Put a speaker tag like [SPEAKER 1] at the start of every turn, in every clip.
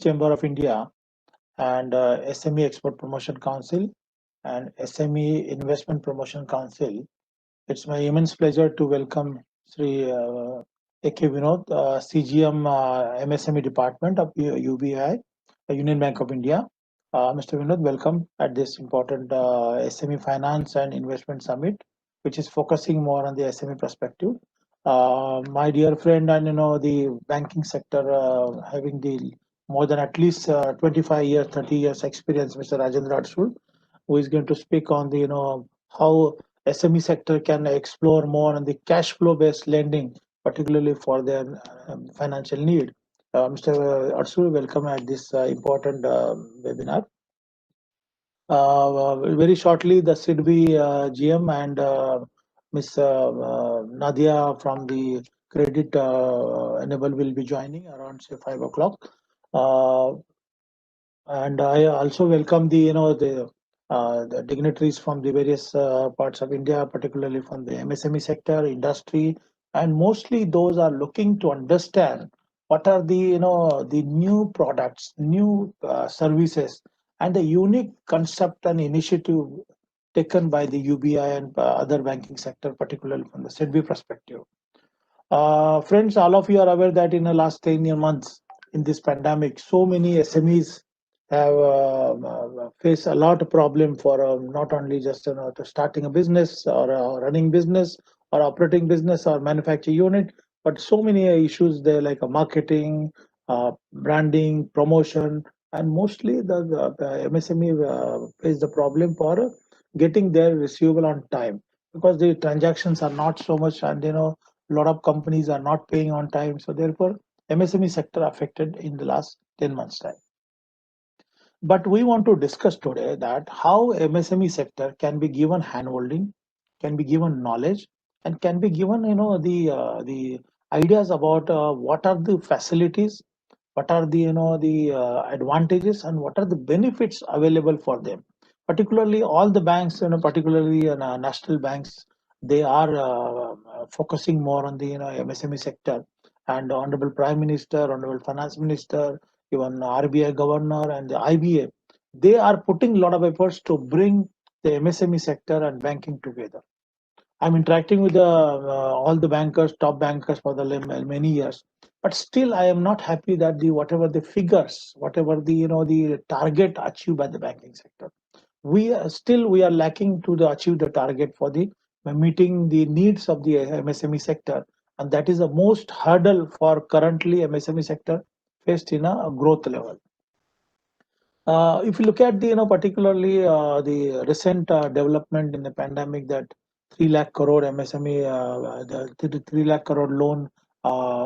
[SPEAKER 1] Chamber of India and SME Export Promotion Council and SME Investment Promotion Council. It's my immense pleasure to welcome Sri A.K. Vinod, CGM MSME Department of UBI, Union Bank of India. Mr. Vinod, welcome at this important SME Finance and Investment Summit, which is focusing more on the SME perspective. My dear friend, and the banking sector, having the more than at least 25 years, 30 years experience, Mr. Rajendra Adsul, who is going to speak on the how SME sector can explore more on the cash flow based lending, particularly for their financial need. Mr. Adsul, welcome at this important webinar. Very shortly, the SIDBI GM and Ms. Nadia from the CreditEnable will be joining around say 5 o'clock. And I also welcome the dignitaries from the various parts of India, particularly from the MSME sector, industry, and mostly those are looking to understand what are the the new products, new services, and the unique concept and initiative taken by the UBI and other banking sector, particularly from the SIDBI perspective. Friends, all of you are aware that in the last 10 months in this pandemic, so many SMEs have faced a lot of problem for not only just to starting a business or running business or operating business or manufacturing unit, but so many issues there like marketing, branding, promotion, and mostly the MSME face the problem for getting their receivable on time because the transactions are not so much, and a lot of companies are not paying on time. So therefore, MSME sector affected in the last 10 months time. But we want to discuss today that how MSME sector can be given handholding, can be given knowledge, and can be given the ideas about what are the facilities, what are the the advantages, and what are the benefits available for them. Particularly, all the banks, particularly national banks, they are focusing more on the MSME sector. And Honorable Prime Minister, Honorable Finance Minister, even RBI Governor and the IBA, they are putting a lot of efforts to bring the MSME sector and banking together. I'm interacting with all the bankers, top bankers for the many years, but still I am not happy that the whatever the figures, whatever the the target achieved by the banking sector, we are lacking to achieve the target for the meeting the needs of the MSME sector, and that is the most hurdle for currently MSME sector faced in a growth level. If you look at the particularly the recent development in the pandemic, that 3 lakh crore MSME, the 3 lakh crore loan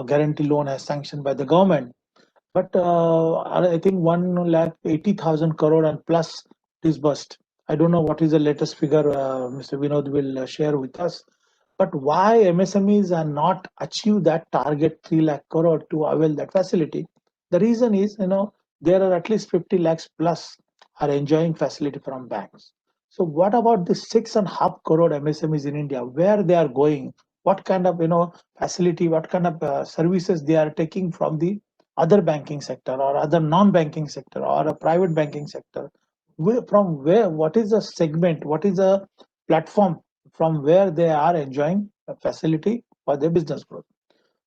[SPEAKER 1] guarantee loan has sanctioned by the government, but I think 1 lakh 80,000 crore and plus disbursed. I don't know what is the latest figure Mr. Vinod will share with us. But why MSMEs are not achieve that target 3 lakh crore to avail that facility? The reason is, there are at least 50 lakhs plus are enjoying facility from banks. So what about the 6.5 crore MSMEs in India? Where they are going? What kind of facility? What kind of services they are taking from the other banking sector or other non-banking sector or a private banking sector? From where? What is the segment? What is the platform from where they are enjoying a facility for their business growth?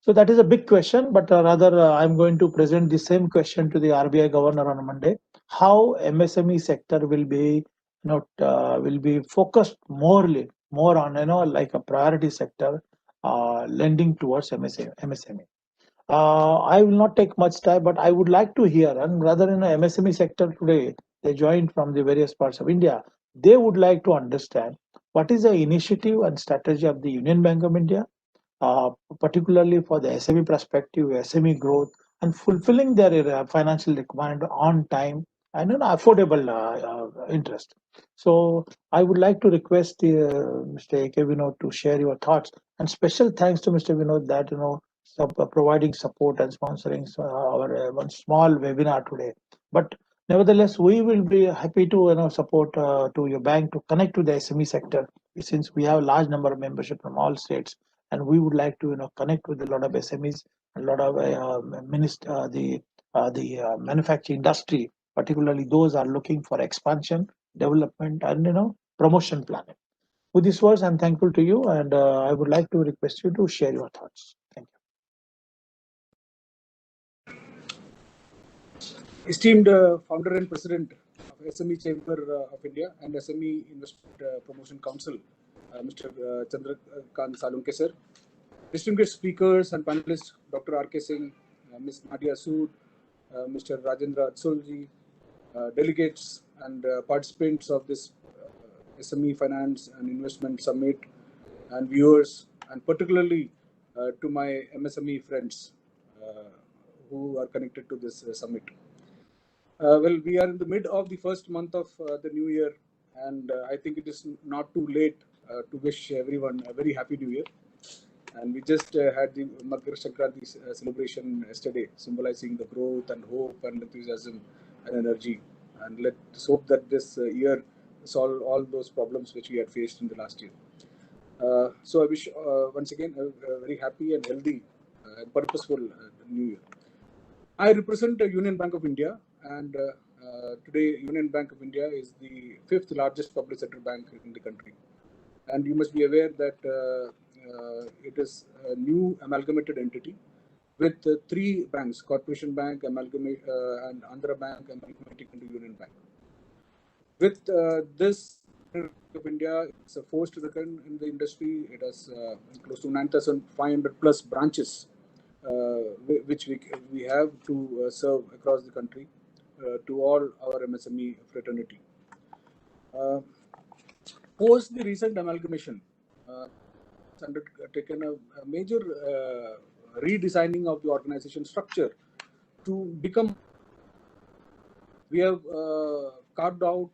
[SPEAKER 1] So that is a big question, but rather I'm going to present the same question to the RBI governor on Monday. How MSME sector will be, will be focused more on, like a priority sector, lending towards MSME. I will not take much time, but I would like to hear, and rather in the MSME sector today, they joined from the various parts of India. They would like to understand what is the initiative and strategy of the Union Bank of India, particularly for the SME perspective, SME growth, and fulfilling their financial requirement on time and an affordable interest. So I would like to request Mr. A.K. Vinod to share your thoughts, and special thanks to Mr. Vinod that providing support and sponsoring our one small webinar today. But nevertheless, we will be happy to support to your bank to connect to the SME sector, since we have a large number of membership from all states, and we would like to connect with a lot of SMEs, a lot of the the manufacturing industry, particularly those are looking for expansion, development, and promotion planning. With these words, I'm thankful to you, and I would like to request you to share your thoughts. Thank you.
[SPEAKER 2] Esteemed founder and president of SME Chamber of India and SME Investment Promotion Council, Mr. Chandrakant Salunkhe sir, distinguished speakers and panelists, Dr. R.K. Singh, Ms. Nadia Sood, Mr. Rajendra Adsul, delegates and participants of this SME Finance and Investment Summit, and viewers, and particularly to my MSME friends who are connected to this summit. Well, we are in the mid of the first month of the new year, and I think it is not too late to wish everyone a very happy new year. And we just had the Makar Sankranti celebration yesterday, symbolizing the growth and hope and enthusiasm and energy. And let's hope that this year solve all those problems which we had faced in the last year. So I wish once again a very happy and healthy and purposeful new year. I represent the Union Bank of India, and today Union Bank of India is the 5th largest public sector bank in the country. And you must be aware that it is a new amalgamated entity with 3 banks: Corporation Bank, and Andhra Bank amalgamating into Union Bank. With this Bank of India, it's a force to reckon in the industry. It has close to 9,500 plus branches, which we have to serve across the country to all our MSME fraternity. Post the recent amalgamation, it's undertaken a major redesigning of the organization structure to become. We have carved out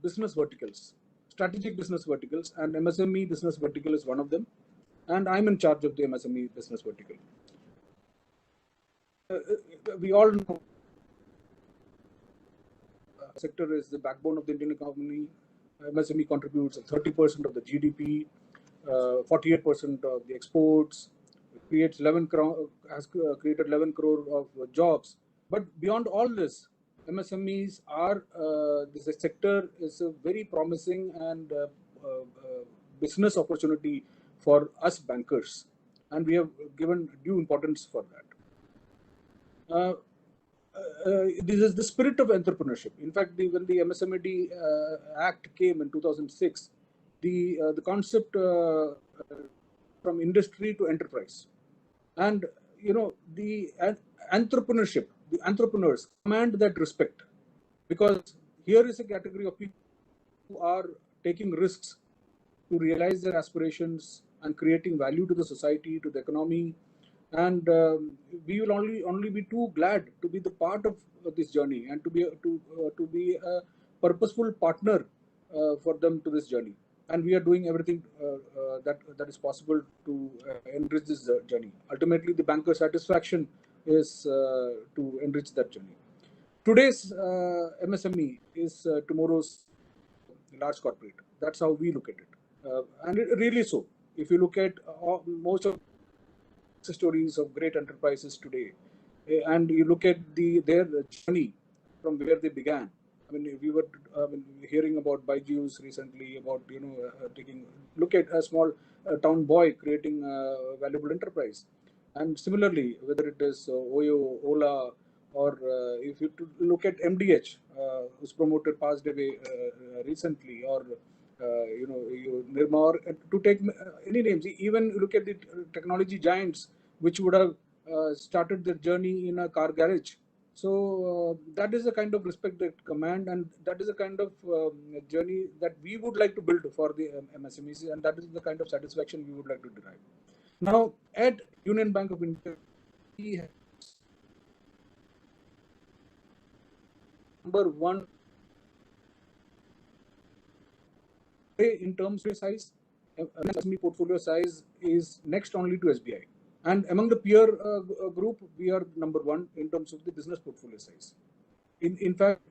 [SPEAKER 2] business verticals, strategic business verticals, and MSME business vertical is one of them. And I'm in charge of the MSME business vertical. We all know sector is the backbone of the Indian economy. MSME contributes 30% of the GDP, 48% of the exports, creates 11 crore, has created 11 crore of jobs. But beyond all this, MSMEs are, this sector is a very promising and business opportunity for us bankers. And we have given due importance for that. This is the spirit of entrepreneurship. In fact, when the MSMED Act came in 2006, the concept from industry to enterprise, and the entrepreneurship, the entrepreneurs command that respect, because here is a category of people who are taking risks to realize their aspirations and creating value to the society, to the economy. And we will only be too glad to be the part of this journey and to be a purposeful partner for them to this journey. And we are doing everything that is possible to enrich this journey. Ultimately, the banker satisfaction is to enrich that journey. Today's MSME is tomorrow's large corporate. That's how we look at it, and it really so. If you look at most of stories of great enterprises today, and you look at their journey from where they began. I mean, we were hearing about Byju's recently, about taking look at a small town boy creating a valuable enterprise, and similarly, whether it is Oyo, Ola, or if you look at MDH, who's promoted passed away recently, or Nirma, or to take any names, even look at the technology giants which would have started their journey in a car garage. So that is the kind of respect that command, and that is the kind of journey that we would like to build for the MSMEs, and that is the kind of satisfaction we would like to derive. Now, at Union Bank of India, we have number one in terms of size. MSME portfolio size is next only to SBI. And among the peer group, we are number one in terms of the business portfolio size. In fact,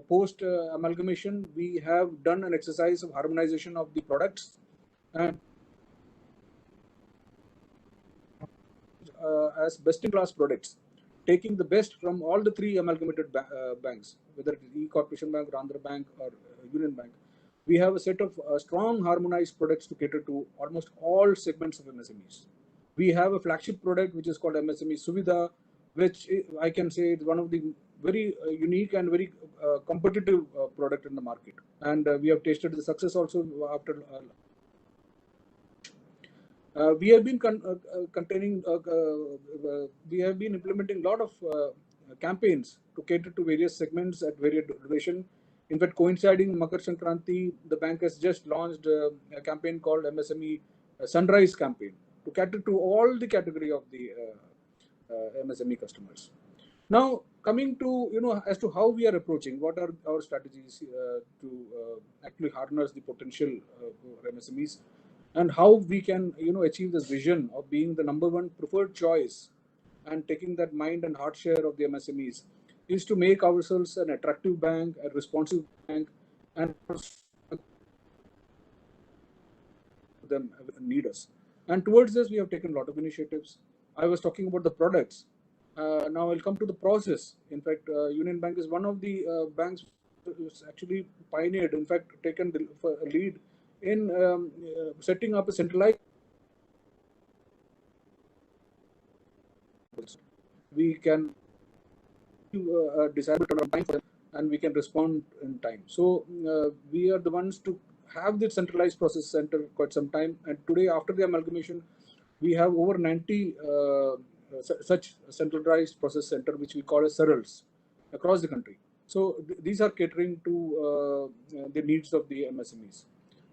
[SPEAKER 2] post amalgamation, we have done an exercise of harmonization of the products, and as best-in-class products taking the best from all the three amalgamated banks, whether it is E-Corporation Bank, Andhra Bank, or Union Bank. We have a set of strong harmonized products to cater to almost all segments of MSMEs. We have a flagship product which is called MSME Suvidha, which I can say is one of the very unique and very competitive product in the market. And we have tasted the success also after. We have been we have been implementing a lot of campaigns to cater to various segments at various duration. In fact, coinciding Makar Sankranti, the bank has just launched a campaign called MSME Sunrise campaign to cater to all the category of the MSME customers. Now, coming to as to how we are approaching, what are our strategies to actually harness the potential for MSMEs, and how we can achieve this vision of being the #1 preferred choice and taking that mind and heart share of the MSMEs, is to make ourselves an attractive bank, a responsive bank, and them need us. And towards this, we have taken a lot of initiatives. I was talking about the products. Now I'll come to the process. In fact, Union Bank is one of the banks who's actually pioneered, in fact, taken the lead in setting up a centralized. We can decide on time for them, and we can respond in time. So we are the ones to have the centralized process center quite some time. And today, after the amalgamation, we have over 90 such centralized process center, which we call as SARLs, across the country. So these are catering to the needs of the MSMEs.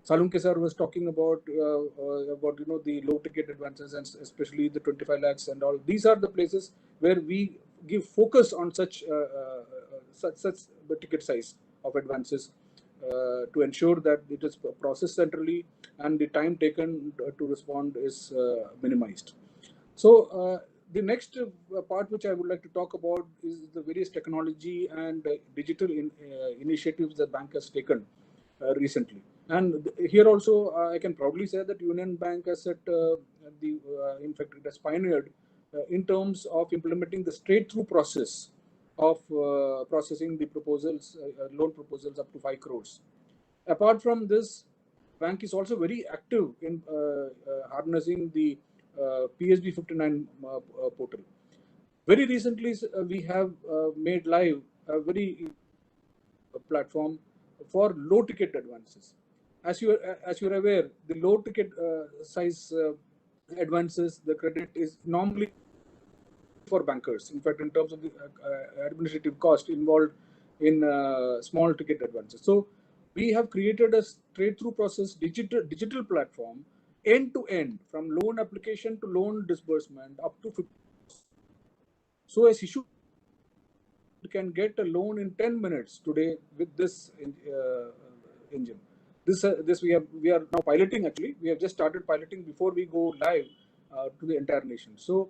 [SPEAKER 2] Salunkhe sir was talking about the low ticket advances, and especially the 25 lakhs and all. These are the places where we give focus on such the ticket size of advances to ensure that it is processed centrally and the time taken to respond is minimized. So the next part which I would like to talk about is the various technology and digital initiatives the bank has taken recently. And here also, I can proudly say that Union Bank has set in fact, it has pioneered in terms of implementing the straight-through process of processing the proposals, loan proposals up to 5 crores. Apart from this, bank is also very active in harnessing the PSB 59 portal. Very recently, we have made live a very platform for low ticket advances. As you're aware, the low ticket size advances, the credit is normally for bankers. In fact, in terms of the administrative cost involved in small ticket advances. So we have created a straight-through process digital platform, end to end, from loan application to loan disbursement up to 50. So as issue can get a loan in 10 minutes today with this engine. This we are now piloting. Actually, we have just started piloting before we go live to the entire nation. So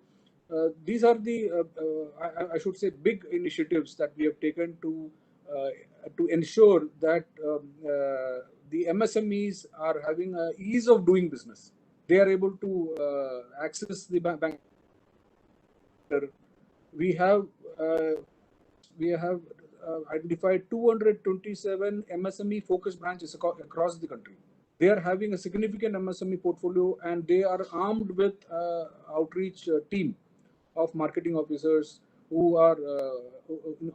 [SPEAKER 2] these are the I should say big initiatives that we have taken to ensure that the MSMEs are having a ease of doing business. They are able to access the bank. We have identified 227 MSME focused branches across the country. They are having a significant MSME portfolio, and they are armed with outreach team of marketing officers who are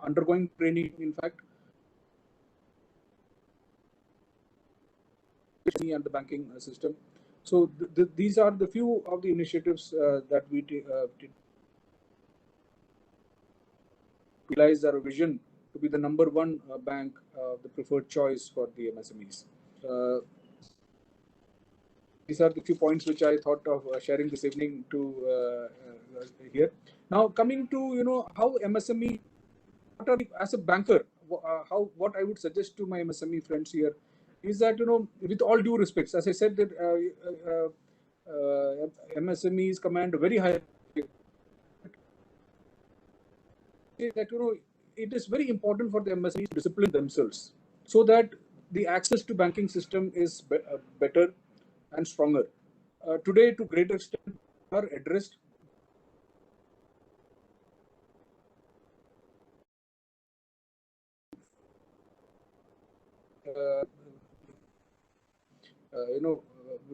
[SPEAKER 2] undergoing training, in fact, and the banking system. So these are the few of the initiatives that we realize our vision to be the #1 bank, the preferred choice for the MSMEs. These are the few points which I thought of sharing this evening to here. Now, coming to how MSME, as a banker, what I would suggest to my MSME friends here is that with all due respects, as I said, that MSMEs command a very high. That it is very important for the MSMEs to discipline themselves so that the access to banking system is better and stronger. Today, to great extent, are addressed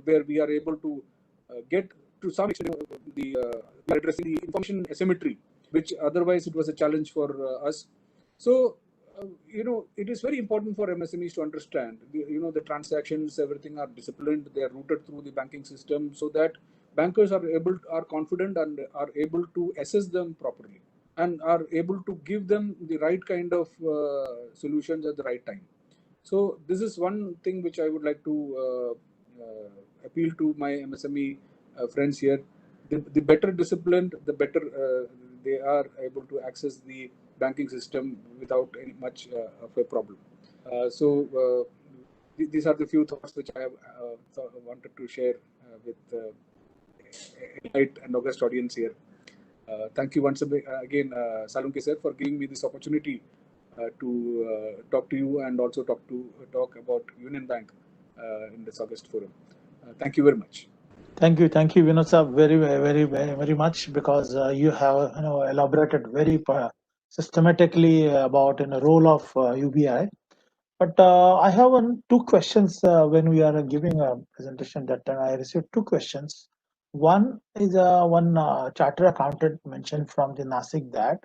[SPEAKER 2] where we are able to get to some extent we are addressing the information asymmetry, which otherwise it was a challenge for us. So it is very important for MSMEs to understand the transactions, everything are disciplined, they are routed through the banking system, so that bankers are confident and are able to assess them properly and are able to give them the right kind of solutions at the right time. So this is one thing which I would like to appeal to my MSME friends here. The better disciplined, the better they are able to access the banking system without any much of a problem. These are the few thoughts which I have wanted to share with Enlight and August audience here. Thank you once again, Salunkhe sir, for giving me this opportunity to talk to you and also talk about Union Bank in this August forum. Thank you very much.
[SPEAKER 1] Thank you, Vinod sir, very much, because you have elaborated very systematically about the role of UBI. But I have two questions when we are giving a presentation. That I received two questions. One is one chartered accountant mentioned from the Nasik that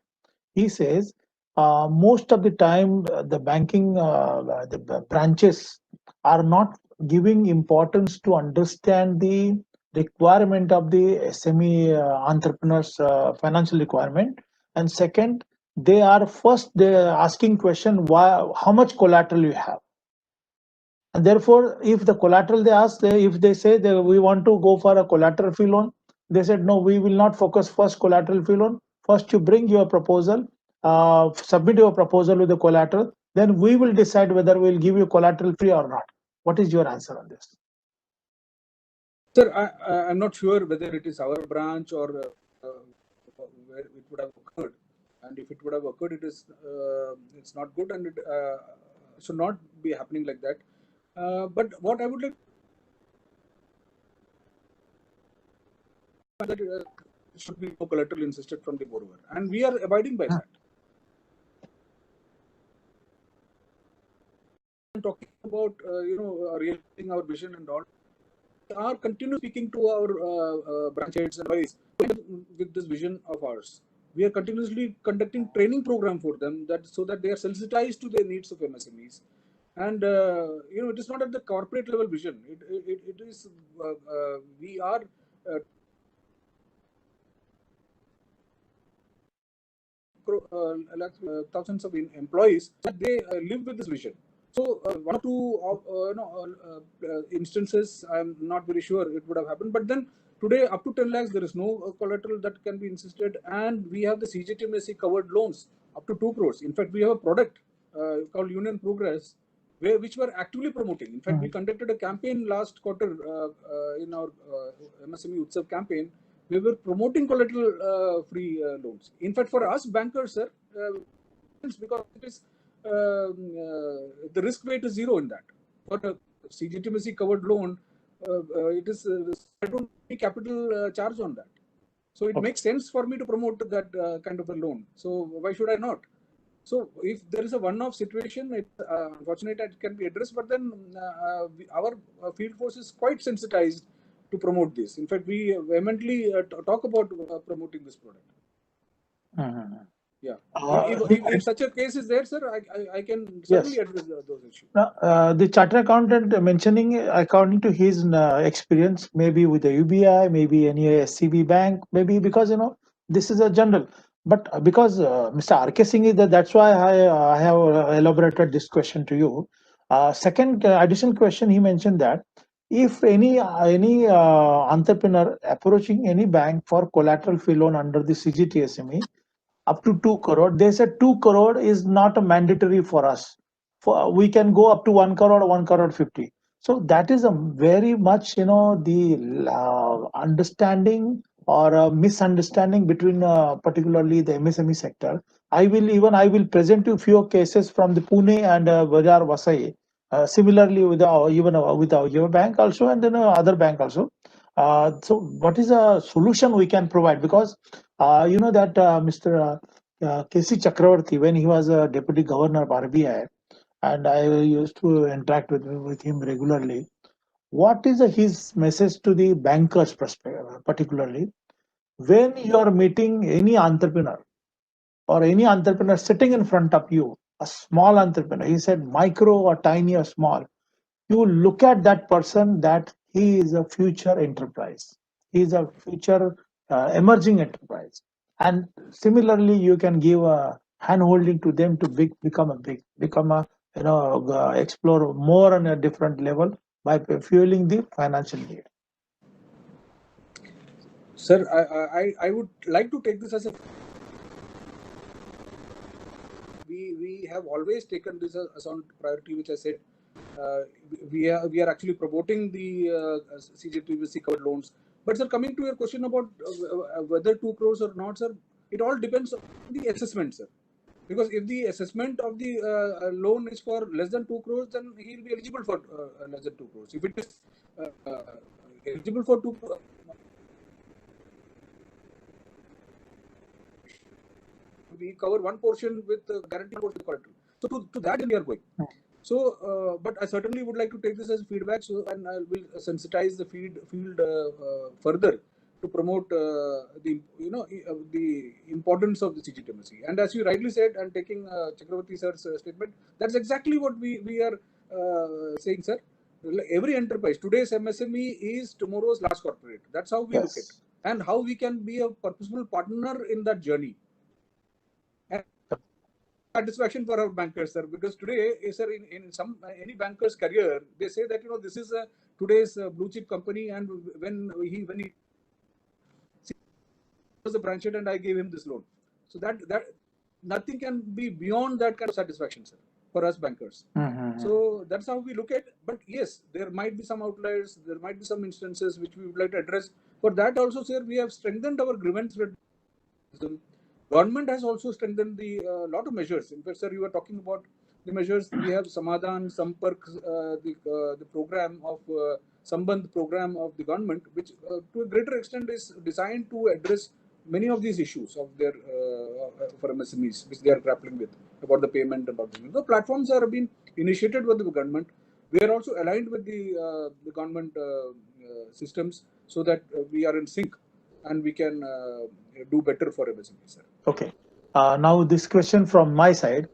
[SPEAKER 1] he says most of the time the banking the branches are not giving importance to understand the requirement of the SME entrepreneurs financial requirement. And second, they are asking question, why, how much collateral you have. And therefore, if the collateral they ask, if they say that we want to go for a collateral free loan, they said, no, we will not focus first collateral free loan. First, you bring your proposal, submit your proposal with the collateral. Then we will decide whether we'll give you collateral free or not. What is your answer on this?
[SPEAKER 2] Sir, I'm not sure whether it is our branch or where it would have occurred. And if it would have occurred, it's not good, and it should not be happening like that. But what I would like that should be no collateral insisted from the borrower, and we are abiding by that. I'm talking about realizing our vision and all. Are continuously speaking to our branch heads and employees with this vision of ours. We are continuously conducting training program for them so that they are sensitized to the needs of MSMEs. And it is not at the corporate level vision. It is we are thousands of employees that they live with this vision. So one or two instances, I'm not very sure it would have happened. But then today, up to 10 lakhs, there is no collateral that can be insisted, and we have the CGTMSE covered loans up to 2 crores. In fact, we have a product called Union Progress, which we're actively promoting. In fact, we conducted a campaign last quarter in our MSME Utsav campaign. We were promoting collateral free loans. In fact, for us bankers, sir, because it is the risk weight is zero in that. For a CGTMSE covered loan, it is I don't pay capital charge on that. So it makes sense for me to promote that kind of a loan. So why should I not? So if there is a one-off situation, unfortunately it can be addressed. But then our field force is quite sensitized to promote this. In fact, we vehemently talk about promoting this product. Yeah. If such a case is there, sir, I can certainly address those issues.
[SPEAKER 1] The chartered accountant mentioning, according to his experience, maybe with the UBI, maybe any SCB bank, maybe because this is a general. But because Mr. R.K. Singh is there, that's why I have elaborated this question to you. Second additional question, he mentioned that if any entrepreneur approaching any bank for collateral free loan under the CGTSME, up to 2 crore, they said 2 crore is not mandatory for us. We can go up to 1 crore, 1 crore 50. So that is a very much the understanding or a misunderstanding between particularly the MSME sector. I will present you few cases from the Pune and Bajar Vasai. Similarly with with our bank also, and then other bank also. So what is a solution we can provide? Because you know that Mr. K.C. Chakravarti, when he was a deputy governor of RBI, and I used to interact with him regularly. What is his message to the bankers, particularly when you are meeting any entrepreneur or any entrepreneur sitting in front of you, a small entrepreneur, he said micro or tiny or small, you look at that person that he is a future enterprise. He is a future emerging enterprise. And similarly, you can give a hand holding to them to become a, explore more on a different level by fueling the financial need.
[SPEAKER 2] Sir, I would like to take this as a we have always taken this as on priority, which I said we are actually promoting the CGTVC covered loans. But sir, coming to your question about whether 2 crores or not, sir, it all depends on the assessment, sir. Because if the assessment of the loan is for less than 2 crores, then he will be eligible for less than 2 crores. If it is eligible for 2 crores, we cover one portion with guaranteed portion correctly. So to that we are going. So, but I certainly would like to take this as feedback, so and I will sensitize the field further to promote the importance of the CGTMSC. And as you rightly said, and taking Chakravarti sir's statement, that's exactly what we are saying, sir. Every enterprise, today's MSME is tomorrow's large corporate. That's how we look at it, and how we can be a purposeful partner in that journey. And satisfaction for our bankers, sir, because today, sir, in some any banker's career, they say that this is today's blue chip company, and when he was a branch head and I gave him this loan, so that nothing can be beyond that kind of satisfaction, sir, for us bankers. So that's how we look at it. But yes, there might be some outliers, there might be some instances which we would like to address. For that also, sir, we have strengthened our grievance redressal. Government has also strengthened the lot of measures. In fact, sir, you were talking about the measures. We have Samadhan, Sampark, the program of Sambandh program of the government, which to a greater extent is designed to address many of these issues of their for MSMEs, which they are grappling with about the payment and about the platforms are being initiated with the government. We are also aligned with the government systems so that we are in sync and we can do better for MSME, sir.
[SPEAKER 1] Okay. Now this question from my side.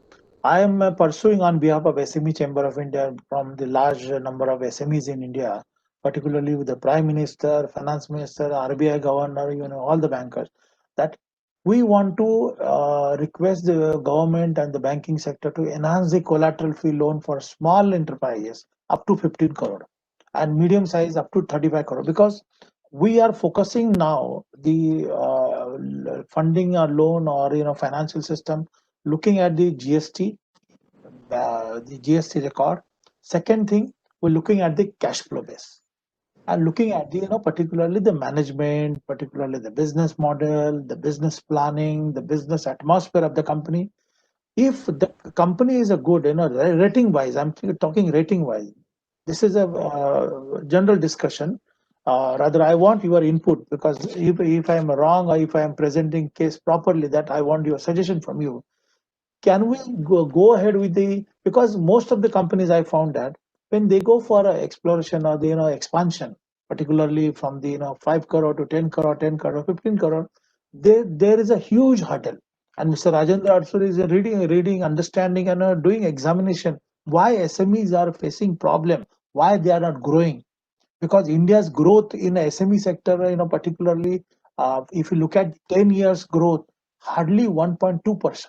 [SPEAKER 1] I am pursuing on behalf of SME Chamber of India from the large number of SMEs in India, particularly with the Prime Minister, Finance Minister, RBI Governor, all the bankers, that we want to request the government and the banking sector to enhance the collateral free loan for small enterprises up to 15 crore and medium size up to 35 crore, because we are focusing now the funding a loan or financial system looking at the GST record. Second thing, we're looking at the cash flow base and looking at the particularly the management, particularly the business model, the business planning, the business atmosphere of the company. If the company is a good, rating wise, I'm talking rating wise, this is a general discussion. Rather, I want your input, because if I'm wrong or if I am presenting case properly, that I want your suggestion from you. Can we go ahead with because most of the companies I found that when they go for exploration or the expansion, particularly from the 5 crore to 10 crore, 10 crore, 15 crore, there is a huge hurdle. And Mr. Rajendra Adsul is reading, understanding, and doing examination why SMEs are facing problem, why they are not growing. Because India's growth in the SME sector, particularly if you look at 10 years growth, hardly 1.2%.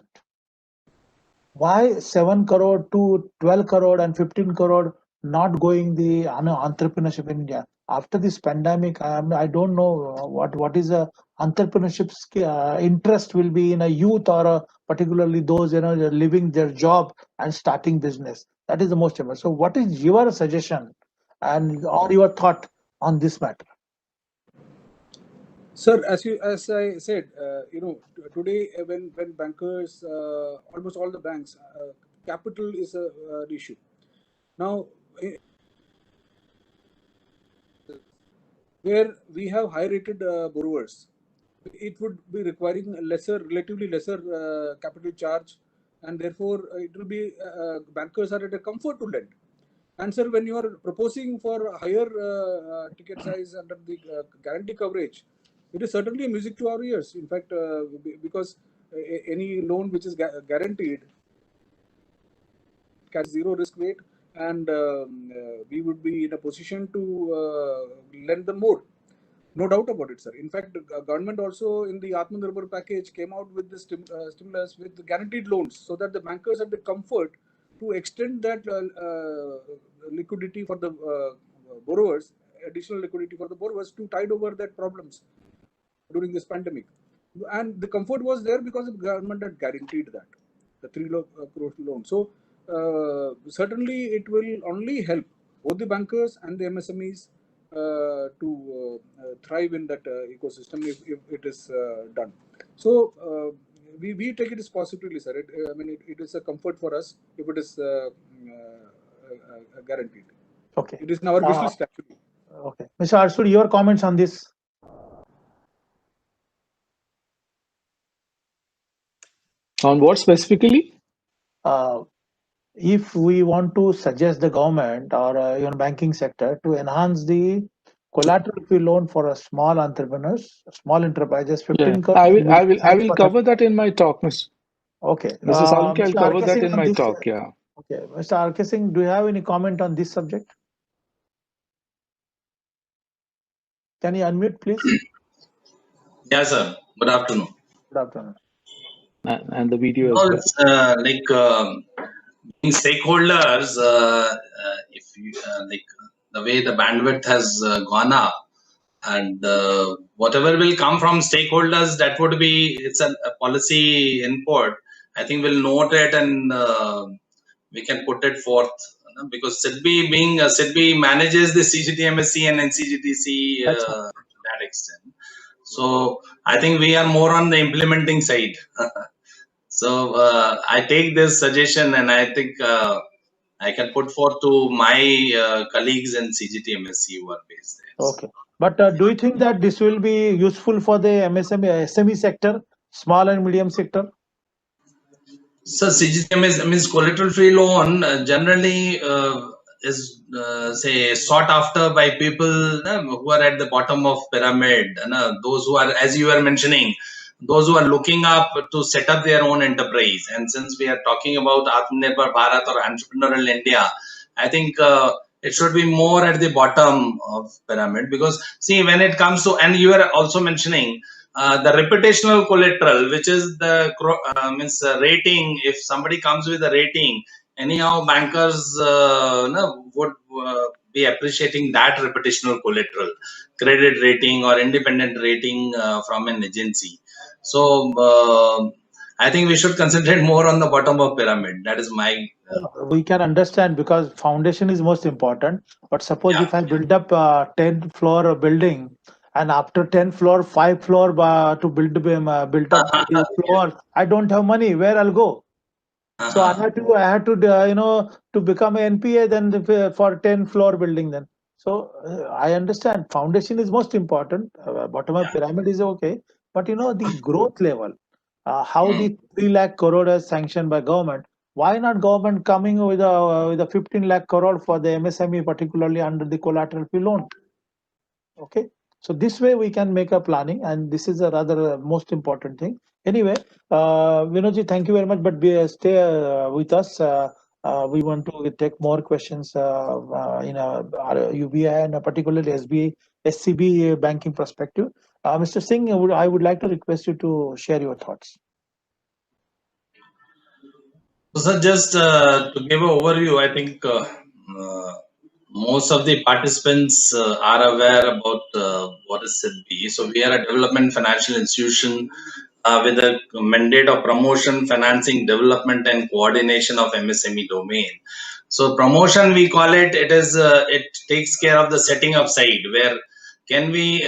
[SPEAKER 1] Why 7 crore to 12 crore and 15 crore not going the entrepreneurship in India? After this pandemic, I don't know what is a entrepreneurship interest will be in a youth or particularly those leaving their job and starting business. That is the most important. So, what is your suggestion and or your thought on this matter?
[SPEAKER 2] Sir, as I said, today when bankers, almost all the banks, capital is an issue. Now, where we have high-rated borrowers, it would be requiring relatively lesser capital charge and therefore it will be bankers are at a comfort to lend. And sir, when you are proposing for higher ticket size under the guarantee coverage, it is certainly music to our ears. In fact, because any loan which is guaranteed carries zero risk weight, and we would be in a position to lend them more. No doubt about it, sir. In fact, the government also in the Atmanirbhar package came out with the stimulus with the guaranteed loans, so that the bankers had the comfort to extend that liquidity for the borrowers, additional liquidity for the borrowers to tide over that problems during this pandemic. And the comfort was there because the government had guaranteed that, the 3 crore loan. So certainly it will only help both the bankers and the MSMEs to thrive in that ecosystem if it is done. So we take it as positively, sir. I mean, it is a comfort for us if it is guaranteed.
[SPEAKER 1] Okay.
[SPEAKER 2] It is in our wish list actually.
[SPEAKER 1] Okay. Mr. Adsul, your comments on this?
[SPEAKER 3] On what specifically?
[SPEAKER 1] If we want to suggest the government or even banking sector to enhance the collateral free loan for a small entrepreneurs, small enterprises, 15 crore.
[SPEAKER 3] I will cover that in my talk, Mr.
[SPEAKER 1] Okay.
[SPEAKER 3] Mr. Salunkhe, I'll
[SPEAKER 1] Mr.
[SPEAKER 3] cover
[SPEAKER 1] RK
[SPEAKER 3] that
[SPEAKER 1] Singh
[SPEAKER 3] in
[SPEAKER 1] on
[SPEAKER 3] my
[SPEAKER 1] this,
[SPEAKER 3] talk, yeah.
[SPEAKER 1] Okay. Mr. RK Singh, do you have any comment on this subject? Can you unmute, please?
[SPEAKER 4] Yes, sir. Good afternoon.
[SPEAKER 1] Good afternoon.
[SPEAKER 3] And the video as
[SPEAKER 4] No,
[SPEAKER 3] well.
[SPEAKER 4] it's being stakeholders, if you the way the bandwidth has gone up, and whatever will come from stakeholders, that would be, it's a policy input. I think we'll note it and we can put it forth, because SIDBI being SIDBI manages the CGTMSC and NCGTC to that extent. So I think we are more on the implementing side. So I take this suggestion, and I think I can put forth to my colleagues in CGTMSC who are based there.
[SPEAKER 1] Okay. But do you think that this will be useful for the SME sector, small and medium sector?
[SPEAKER 4] So CGTMS means collateral free loan generally is say sought after by people who are at the bottom of pyramid, those who are, as you were mentioning, those who are looking up to set up their own enterprise. And since we are talking about Atmanirbhar Bharat or entrepreneurial India, I think it should be more at the bottom of pyramid, because see, when it comes to, and you are also mentioning the reputational collateral, which is the rating. If somebody comes with a rating, anyhow bankers would be appreciating that reputational collateral, credit rating or independent rating from an agency. So I think we should concentrate more on the bottom of pyramid. That is my
[SPEAKER 1] we can understand, because foundation is most important. But suppose if I build up a 10th floor building, and after 10th floor, 5 floor to build up the floor, I don't have money. Where I'll go? So I had to to become an NPA then for 10th floor building then. So I understand foundation is most important. Bottom of pyramid is okay, but the growth level, how the 3 lakh crore is sanctioned by government. Why not government coming with a 15 lakh crore for the MSME, particularly under the collateral free loan? Okay, so this way we can make a planning, and this is a rather most important thing. Anyway, Vinodji, thank you very much, but stay with us. We want to take more questions in our UBI and particularly SBI, SCB banking perspective. Mr. Singh, I would like to request you to share your thoughts.
[SPEAKER 4] So just to give an overview, I think most of the participants are aware about what is SIDBI. So we are a development financial institution with a mandate of promotion, financing, development, and coordination of MSME domain. So promotion, we call it. It is it takes care of the setting up side, where can we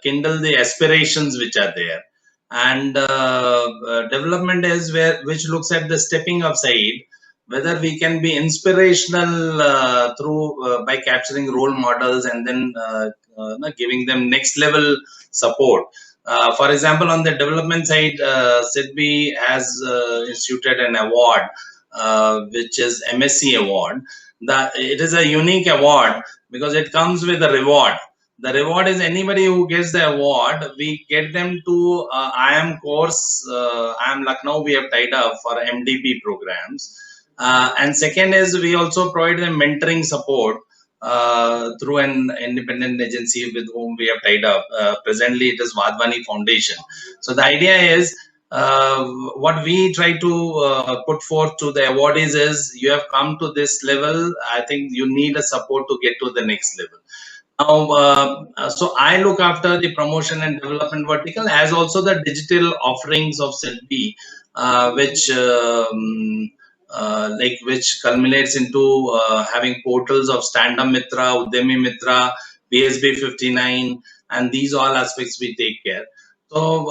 [SPEAKER 4] kindle the aspirations which are there, and development is which looks at the stepping up side, whether we can be inspirational through by capturing role models and then giving them next level support. For example, on the development side, SIDBI has instituted an award, which is MSc award. It is a unique award because it comes with a reward. The reward is anybody who gets the award, we get them to IIM course. IIM Lucknow, we have tied up for MDP programs. And second is we also provide them mentoring support through an independent agency with whom we have tied up. Presently, it is Vadvani Foundation. So the idea is what we try to put forth to the awardees is you have come to this level. I think you need a support to get to the next level. Now, so I look after the promotion and development vertical as also the digital offerings of SIDBI, which culminates into having portals of Stand Up Mitra, Udyami Mitra, BSB 59, and these all aspects we take care. So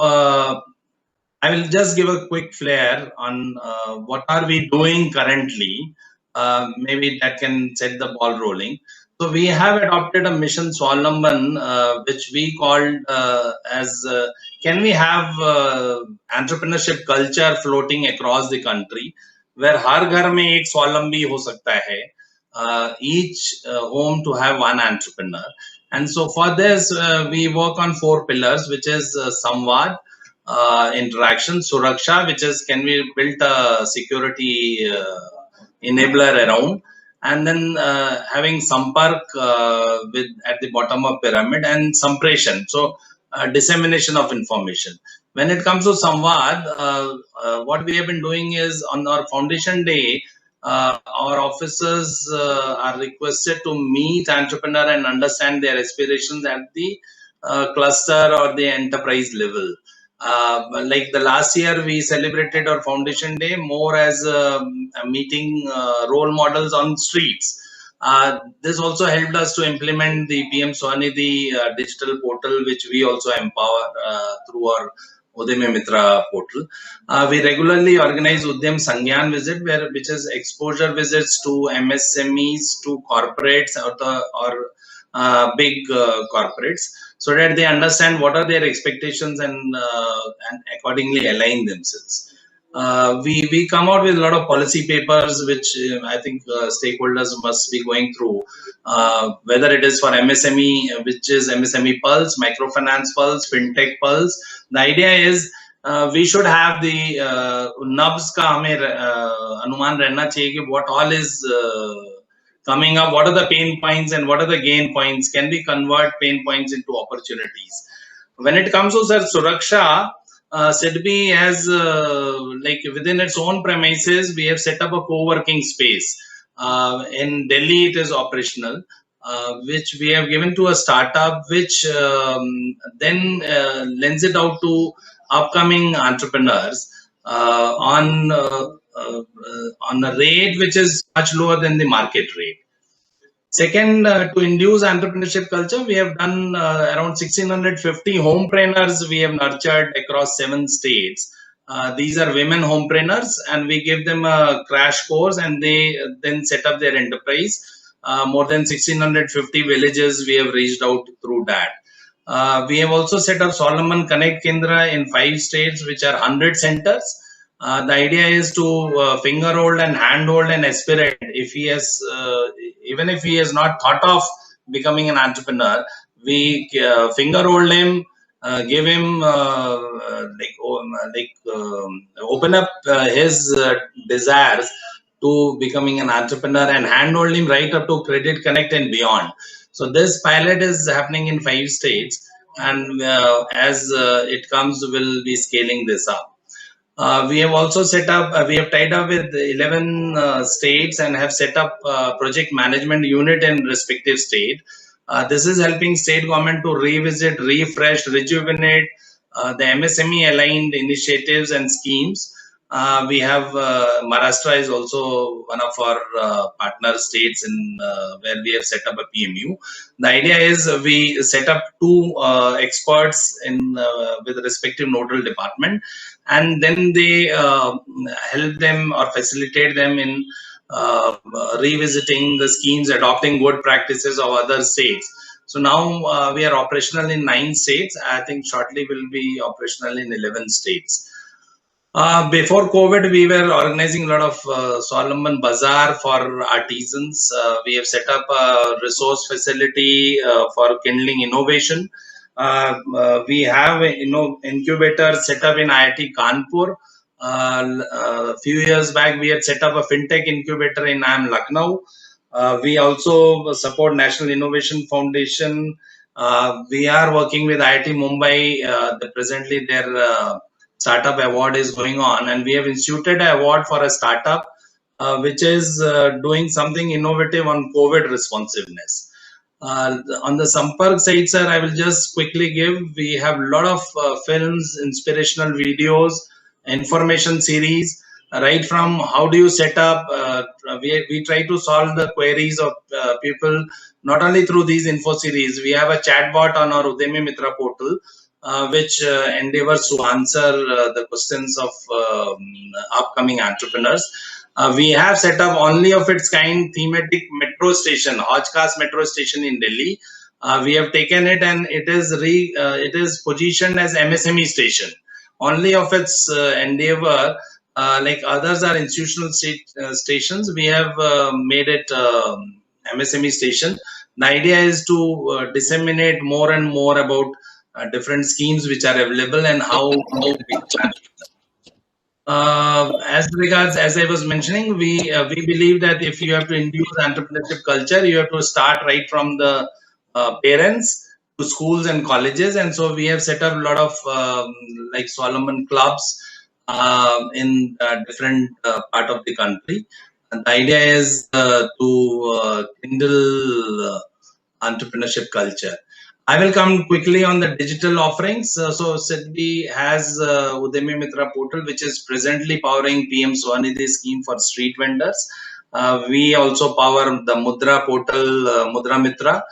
[SPEAKER 4] I will just give a quick flare on what are we doing currently. Maybe that can set the ball rolling. So we have adopted a mission Swalamban, which we called as can we have entrepreneurship culture floating across the country, where har ghar mein ek Swalambi ho sakta hai, each home to have one entrepreneur. And so for this, we work on 4 pillars, which is Samvad, interaction, Suraksha, which is can we build a security enabler around, and then having Sampark with at the bottom of pyramid, and Sampreshan, so dissemination of information. When it comes to Samvad, what we have been doing is on our foundation day, our officers are requested to meet entrepreneur and understand their aspirations at the cluster or the enterprise level. Like the last year, we celebrated our foundation day more as a meeting role models on streets. This also helped us to implement the PM Swanidhi digital portal, which we also empower through our Udyam Mitra portal. We regularly organize Udyam Sangyan visit, which is exposure visits to MSMEs, to corporates or big corporates, so that they understand what are their expectations and accordingly align themselves. We come out with a lot of policy papers, which I think stakeholders must be going through, whether it is for MSME, which is MSME Pulse, Microfinance Pulse, FinTech Pulse. The idea is we should have the nubs ka hame anuman rehna chahiye ki what all is coming up, what are the pain points and what are the gain points, can we convert pain points into opportunities. When it comes to Suraksha, SIDBI has like within its own premises, we have set up a co-working space. In Delhi, it is operational, which we have given to a startup, which then lends it out to upcoming entrepreneurs on a rate which is much lower than the market rate. Second, to induce entrepreneurship culture, we have done around 1,650 homepreneurs we have nurtured across 7 states. These are women homepreneurs, and we give them a crash course, and they then set up their enterprise. More than 1,650 villages we have reached out through that. We have also set up Solomon Connect Kendra in 5 states, which are 100 centers. The idea is to finger hold and hand hold an aspirant. If he has, even if he has not thought of becoming an entrepreneur, we finger hold him, give him open up his desires to becoming an entrepreneur, and hand hold him right up to Credit Connect and beyond. So this pilot is happening in 5 states, and as it comes, we'll be scaling this up. We have also set up, we have tied up with 11 states and have set up project management unit in respective state. This is helping state government to revisit, refresh, rejuvenate the MSME aligned initiatives and schemes. We have Maharashtra is also one of our partner states in where we have set up a PMU. The idea is we set up 2 experts in with respective nodal department, and then they help them or facilitate them in revisiting the schemes, adopting good practices of other states. So now we are operational in 9 states. I think shortly we'll be operational in 11 states. Before COVID, we were organizing a lot of Solomon Bazaar for artisans. We have set up a resource facility for kindling innovation. We have a incubator set up in IIT Kanpur. A few years back, we had set up a fintech incubator in IIM Lucknow. We also support National Innovation Foundation. We are working with IIT Mumbai. Presently, their startup award is going on, and we have instituted an award for a startup which is doing something innovative on COVID responsiveness. On the Sampark side, sir, I will just quickly give. We have a lot of films, inspirational videos, information series, right from how do you set up. We try to solve the queries of people not only through these info series. We have a chatbot on our Udemy Mitra portal, which endeavors to answer the questions of upcoming entrepreneurs. We have set up only of its kind thematic metro station, Hojkas metro station in Delhi. We have taken it, and it is positioned as MSME station. Only of its endeavor, like others are institutional stations, we have made it MSME station. The idea is to disseminate more and more about different schemes which are available and how as regards, as I was mentioning, we believe that if you have to induce entrepreneurship culture, you have to start right from the parents to schools and colleges. And so we have set up a lot of like Solomon clubs in different part of the country. And the idea is to kindle entrepreneurship culture. I will come quickly on the digital offerings. So SIDBI has Udemy Mitra portal, which is presently powering PM Swanidhi scheme for street vendors. We also power the Mudra portal, Mudra Mitra,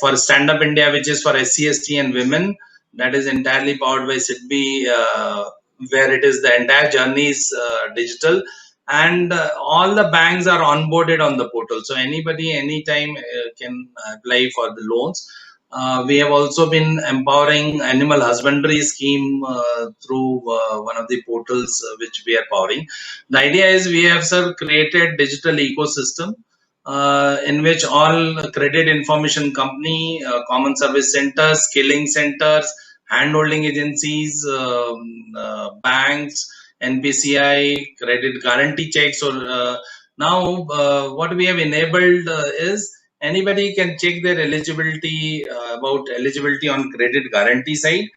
[SPEAKER 4] for Stand Up India, which is for SC/ST and women. That is entirely powered by SIDBI, where it is the entire journey is digital. And all the banks are onboarded on the portal, so anybody anytime can apply for the loans. We have also been empowering animal husbandry scheme through one of the portals which we are powering. The idea is we have created digital ecosystem in which all credit information company, common service centers, skilling centers, hand-holding agencies, banks, NPCI, credit guarantee checks. Or now what we have enabled is anybody can check their eligibility about eligibility on credit guarantee side.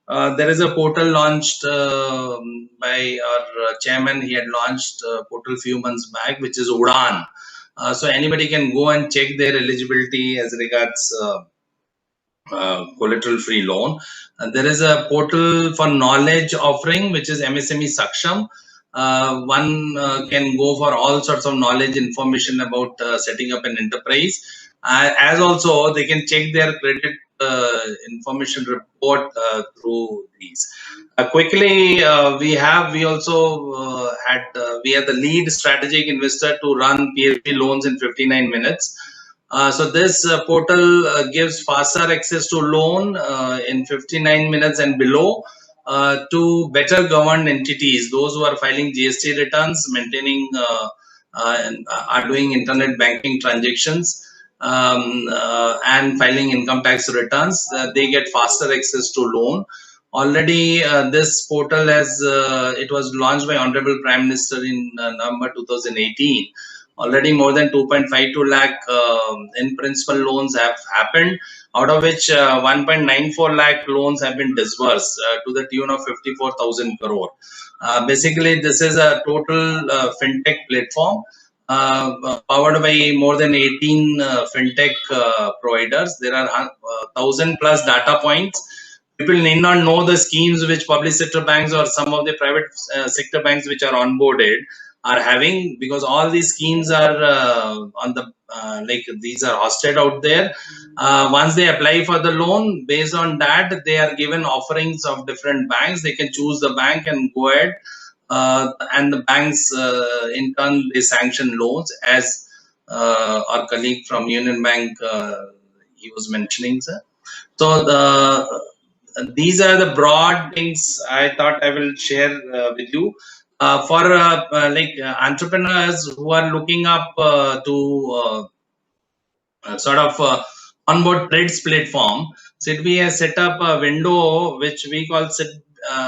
[SPEAKER 4] There is a portal launched by our chairman. He had launched a portal few months back, which is Udan. So anybody can go and check their eligibility as regards collateral free loan. There is a portal for knowledge offering, which is MSME Saksham. One can go for all sorts of knowledge information about setting up an enterprise. As also they can check their credit information report through these. Quickly, we also we are the lead strategic investor to run PSP loans in 59 minutes. So this portal gives faster access to loan in 59 minutes and below to better governed entities, those who are filing GST returns, maintaining and are doing internet banking transactions, and filing income tax returns. They get faster access to loan. Already this portal it was launched by Honorable Prime Minister in November 2018. Already more than 2.52 lakh in principal loans have happened, out of which 1.94 lakh loans have been disbursed to the tune of 54,000 crore. Basically, this is a total fintech platform powered by more than 18 fintech providers. There are 1,000 plus data points. People need not know the schemes which public sector banks or some of the private sector banks which are onboarded are having, because all these schemes are on the like these are hosted out there. Once they apply for the loan, based on that they are given offerings of different banks. They can choose the bank and go ahead, and the banks in turn they sanction loans. As our colleague from Union Bank he was mentioning, sir. So these are the broad things I thought I will share with you. For entrepreneurs who are looking up to sort of onboard trades platform, SIDBI has set up a window which we call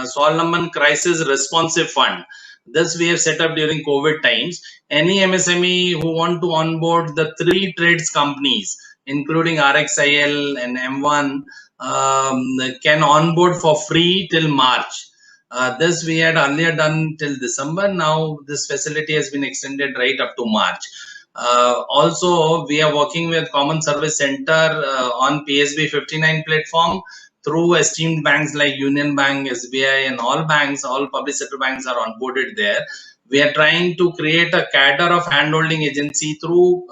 [SPEAKER 4] Solomon Crisis Responsive Fund. This we have set up during COVID times. Any MSME who want to onboard the 3 trades companies, including RXIL and M1, can onboard for free till March. This we had earlier done till December. Now this facility has been extended right up to March. Also, we are working with Common Service Center on PSB 59 platform through esteemed banks like Union Bank, SBI, and all banks, all public sector banks are onboarded there. We are trying to create a cadre of handholding agency through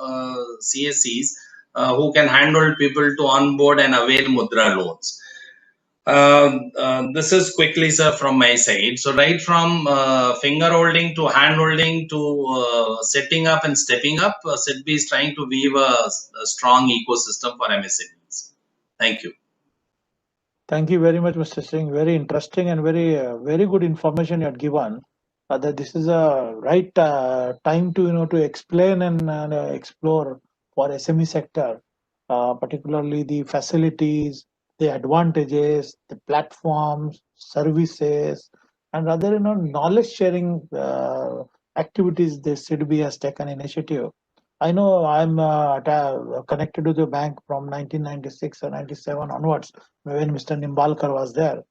[SPEAKER 4] CSCs who can handhold people to onboard and avail Mudra loans. This is quickly, sir, from my side. So right from finger holding to hand holding to setting up and stepping up, SIDBI is trying to weave a strong ecosystem for MSMEs. Thank you.
[SPEAKER 1] Thank you very much, Mr. Singh. Very interesting and very good information you had given. That this is a right time to to explain and explore for SME sector, particularly the facilities, the advantages, the platforms, services, and other knowledge sharing activities the SIDBI has taken initiative. I know I'm connected to the bank from 1996 or 97 onwards when Mr. Nimbalkar was there.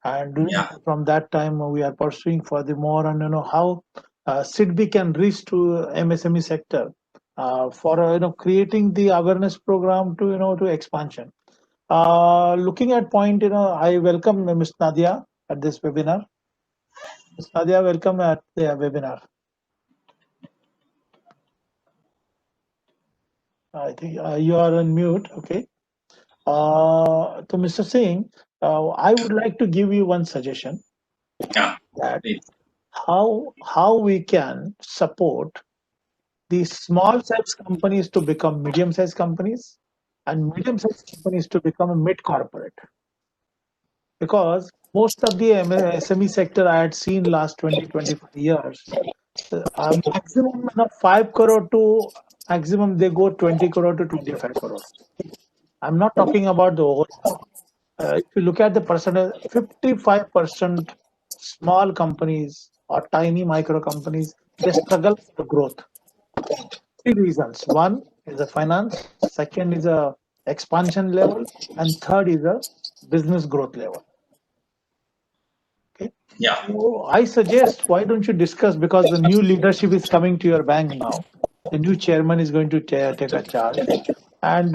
[SPEAKER 1] And from that time, we are pursuing for the more and how SIDBI can reach to MSME sector for creating the awareness program to to expansion. Looking at point, I welcome Ms. Nadia at this webinar. Ms. Nadia, welcome at the webinar. I think you are on mute. Okay. To Mr. Singh, I would like to give you one suggestion.
[SPEAKER 4] Yeah.
[SPEAKER 1] That how we can support the small size companies to become medium sized companies and medium sized companies to become a mid corporate. Because most of the SME sector I had seen last 20-25 years, maximum 5 crore to maximum they go 20 crore to 25 crore. I'm not talking about the overall. If you look at the percentage, 55% small companies or tiny micro companies, they struggle for growth. 3 reasons. One is the finance, second is a expansion level, and third is a business growth level. Okay.
[SPEAKER 4] Yeah.
[SPEAKER 1] So I suggest, why don't you discuss, because the new leadership is coming to your bank now. The new chairman is going to take a charge. And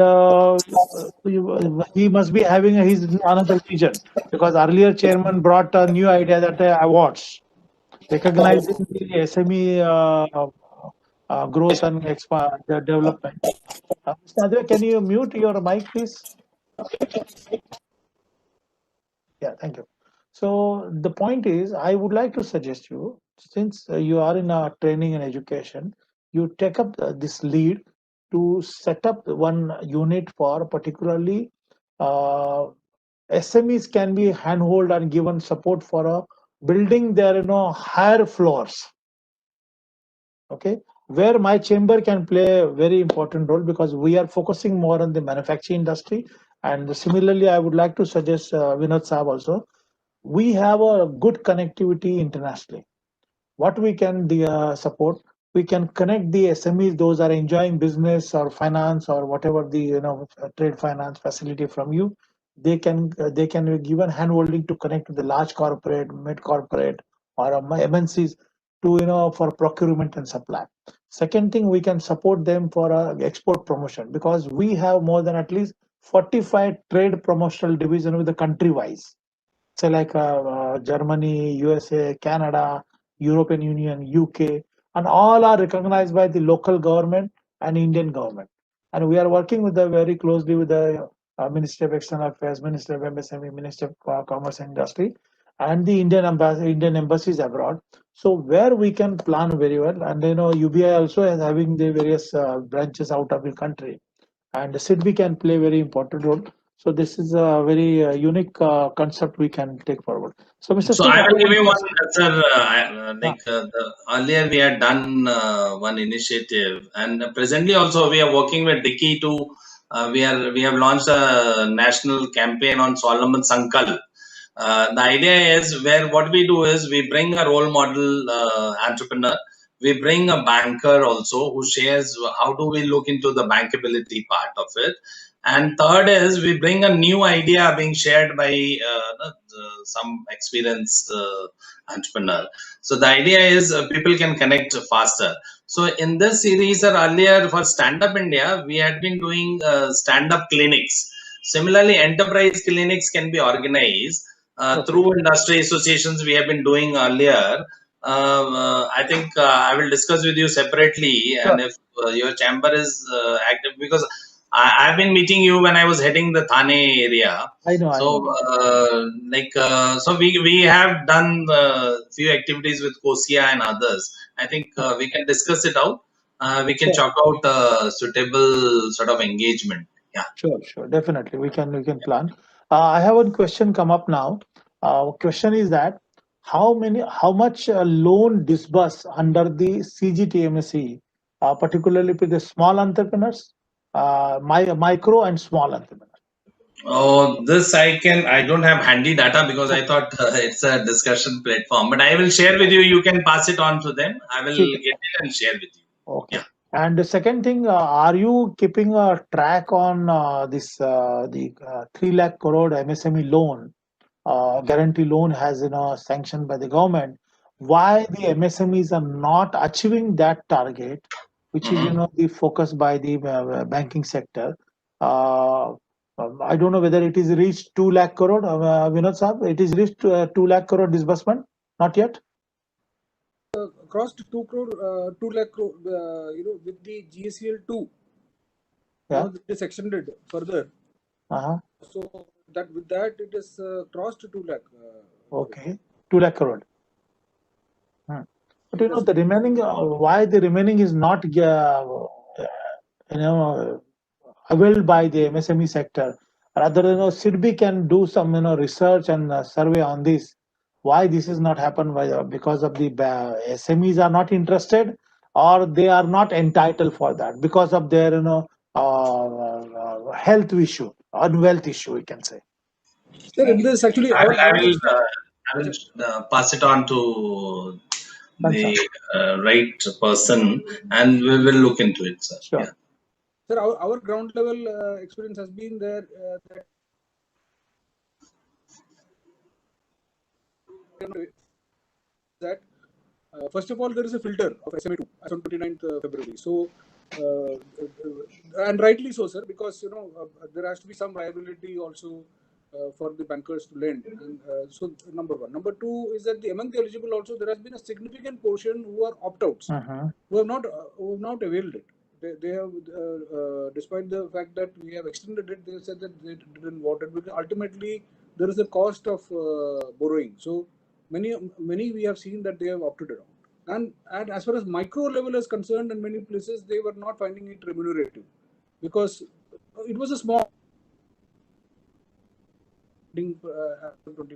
[SPEAKER 1] he must be having his another vision, because earlier chairman brought a new idea that awards recognizing the SME growth and development. Mr. Nadia, can you mute your mic, please? Yeah, thank you. So the point is, I would like to suggest you, since you are in training and education, you take up this lead to set up one unit for particularly SMEs can be handhold and given support for building their higher floors. Okay, where my chamber can play a very important role, because we are focusing more on the manufacturing industry. And similarly, I would like to suggest Vinod Saab also. We have a good connectivity internationally. What we can support, we can connect the SMEs, those are enjoying business or finance or whatever the trade finance facility from you. They can be given handholding to connect to the large corporate, mid corporate, or MNCs to for procurement and supply. Second thing, we can support them for export promotion, because we have more than at least 45 trade promotional division with the country wise. Say like Germany, USA, Canada, European Union, UK, and all are recognized by the local government and Indian government. And we are working with very closely with the Ministry of External Affairs, Ministry of MSME, Ministry of Commerce and Industry, and the Indian embassies abroad. So where we can plan very well, and UBI also is having the various branches out of the country. and SIDBI can play a very important role. So this is a very unique concept we can take forward. So Mr.
[SPEAKER 4] So
[SPEAKER 1] Singh,
[SPEAKER 4] I
[SPEAKER 1] I
[SPEAKER 4] will give
[SPEAKER 1] want
[SPEAKER 4] you
[SPEAKER 1] to
[SPEAKER 4] one, sir. Earlier we had done one initiative, and presently also we are working with Dicky to. We have launched a national campaign on Solomon Sankal. The idea is what we do is we bring a role model entrepreneur, we bring a banker also who shares how do we look into the bankability part of it, and third is we bring a new idea being shared by some experienced entrepreneur. So the idea is people can connect faster. So in this series, or earlier for Stand Up India, we had been doing stand up clinics. Similarly, enterprise clinics can be organized through industry associations we have been doing earlier. I think I will discuss with you separately, and if your chamber is active, because I've been meeting you when I was heading the Thane area.
[SPEAKER 1] I know.
[SPEAKER 4] So we have done few activities with Kosia and others. I think we can discuss it out. We can chalk out a suitable sort of engagement. Yeah.
[SPEAKER 1] Sure. Definitely, we can plan. I have one question come up now. Question is that how much loan disburse under the CGTMSE, particularly for the small entrepreneurs, micro and small entrepreneurs.
[SPEAKER 4] Oh, this I don't have handy data because I thought it's a discussion platform, but I will share with you. You can pass it on to them. I will get it and share with you.
[SPEAKER 1] Okay.
[SPEAKER 4] Yeah.
[SPEAKER 1] And the second thing, are you keeping a track on the 3 lakh crore MSME loan, guarantee loan has sanctioned by the government? Why the MSMEs are not achieving that target, which is the focus by the banking sector? I don't know whether it is reached 2 lakh crore, Vinod Saab. It is reached 2 lakh crore disbursement, not yet.
[SPEAKER 2] Crossed 2 lakh crore, with the GSEL 2.
[SPEAKER 1] Yeah.
[SPEAKER 2] Now it is extended further. So that with that it is crossed 2 lakh.
[SPEAKER 1] Okay, 2 lakh crore. But the remaining, why the remaining is not availed by the MSME sector? Rather, SIDBI can do some research and survey on this. Why this is not happened? Because of the SMEs are not interested, or they are not entitled for that because of their health issue or wealth issue, we can say.
[SPEAKER 2] Sir, in this actually
[SPEAKER 4] I will pass it on to the right person, and we will look into it, sir.
[SPEAKER 1] Sure.
[SPEAKER 2] Yeah. Sir, our ground level experience has been there that first of all there is a filter of SMA2 as on 29th February. So and rightly so, sir, because there has to be some viability also for the bankers to lend. And so number one. Number two is that among the eligible also there has been a significant portion who are opt-outs, who have not availed it. They have, despite the fact that we have extended it, they said that they didn't want it because ultimately there is a cost of borrowing. So many we have seen that they have opted around. And as far as micro level is concerned, in many places they were not finding it remunerative because it was a small 29th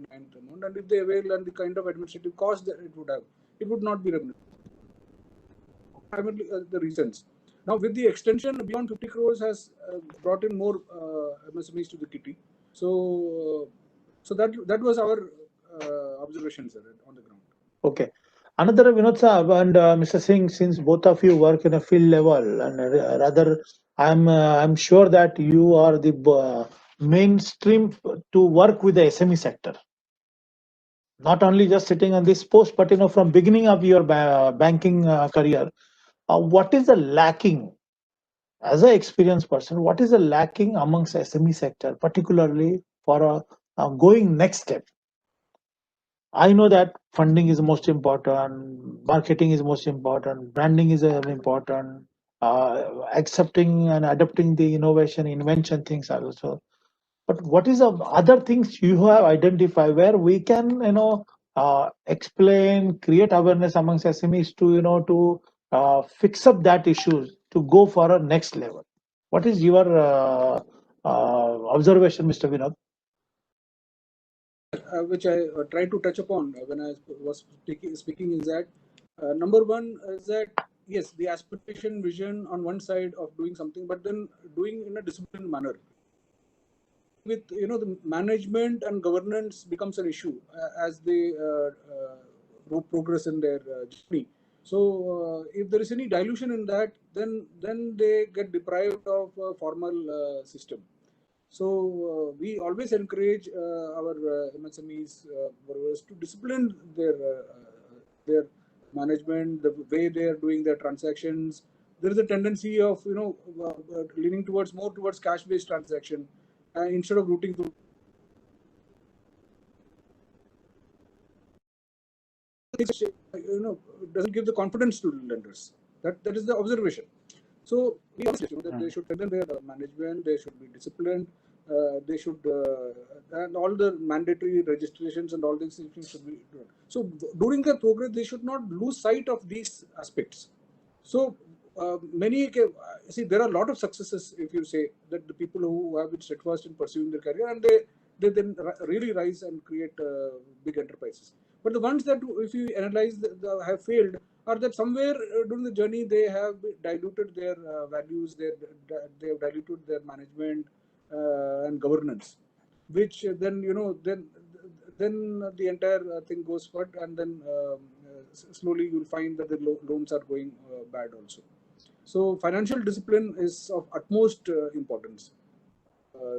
[SPEAKER 2] amount, and if they avail and the kind of administrative cost that it would not be remunerative. Primarily the reasons. Now with the extension beyond 50 crores has brought in more MSMEs to the kitty. So that was our observation, sir, on the ground.
[SPEAKER 1] Okay. Another Vinod Saab and Mr. Singh, since both of you work in a field level, and rather, I'm sure that you are the mainstream to work with the SME sector. Not only just sitting on this post, but from beginning of your banking career, what is the lacking? As an experienced person, what is the lacking amongst SME sector, particularly for going next step? I know that funding is most important, marketing is most important, branding is important, accepting and adopting the innovation, invention things are also. But what is the other things you have identified where we can, explain, create awareness amongst SMEs to, to fix up that issues to go for a next level? What is your observation, Mr. Vinod?
[SPEAKER 2] Which I tried to touch upon when I was speaking is that number one is that yes, the aspiration, vision on one side of doing something, but then doing in a disciplined manner. With the management and governance becomes an issue as they progress in their journey. So if there is any dilution in that, then they get deprived of a formal system. So we always encourage our MSMEs borrowers to discipline their management, the way they are doing their transactions. There is a tendency of leaning more towards cash-based transaction instead of routing through. Doesn't give the confidence to lenders. That is the observation. So we that they should strengthen their management. They should be disciplined. They should and all the mandatory registrations and all these things should be done. So during the progress, they should not lose sight of these aspects. So see, there are a lot of successes if you say that the people who have been steadfast in pursuing their career and they then really rise and create big enterprises. But the ones that, if you analyze, have failed are that somewhere during the journey they have diluted their values, they have diluted their management and governance, which then then the entire thing goes forward, and then slowly you'll find that the loans are going bad also. So financial discipline is of utmost importance.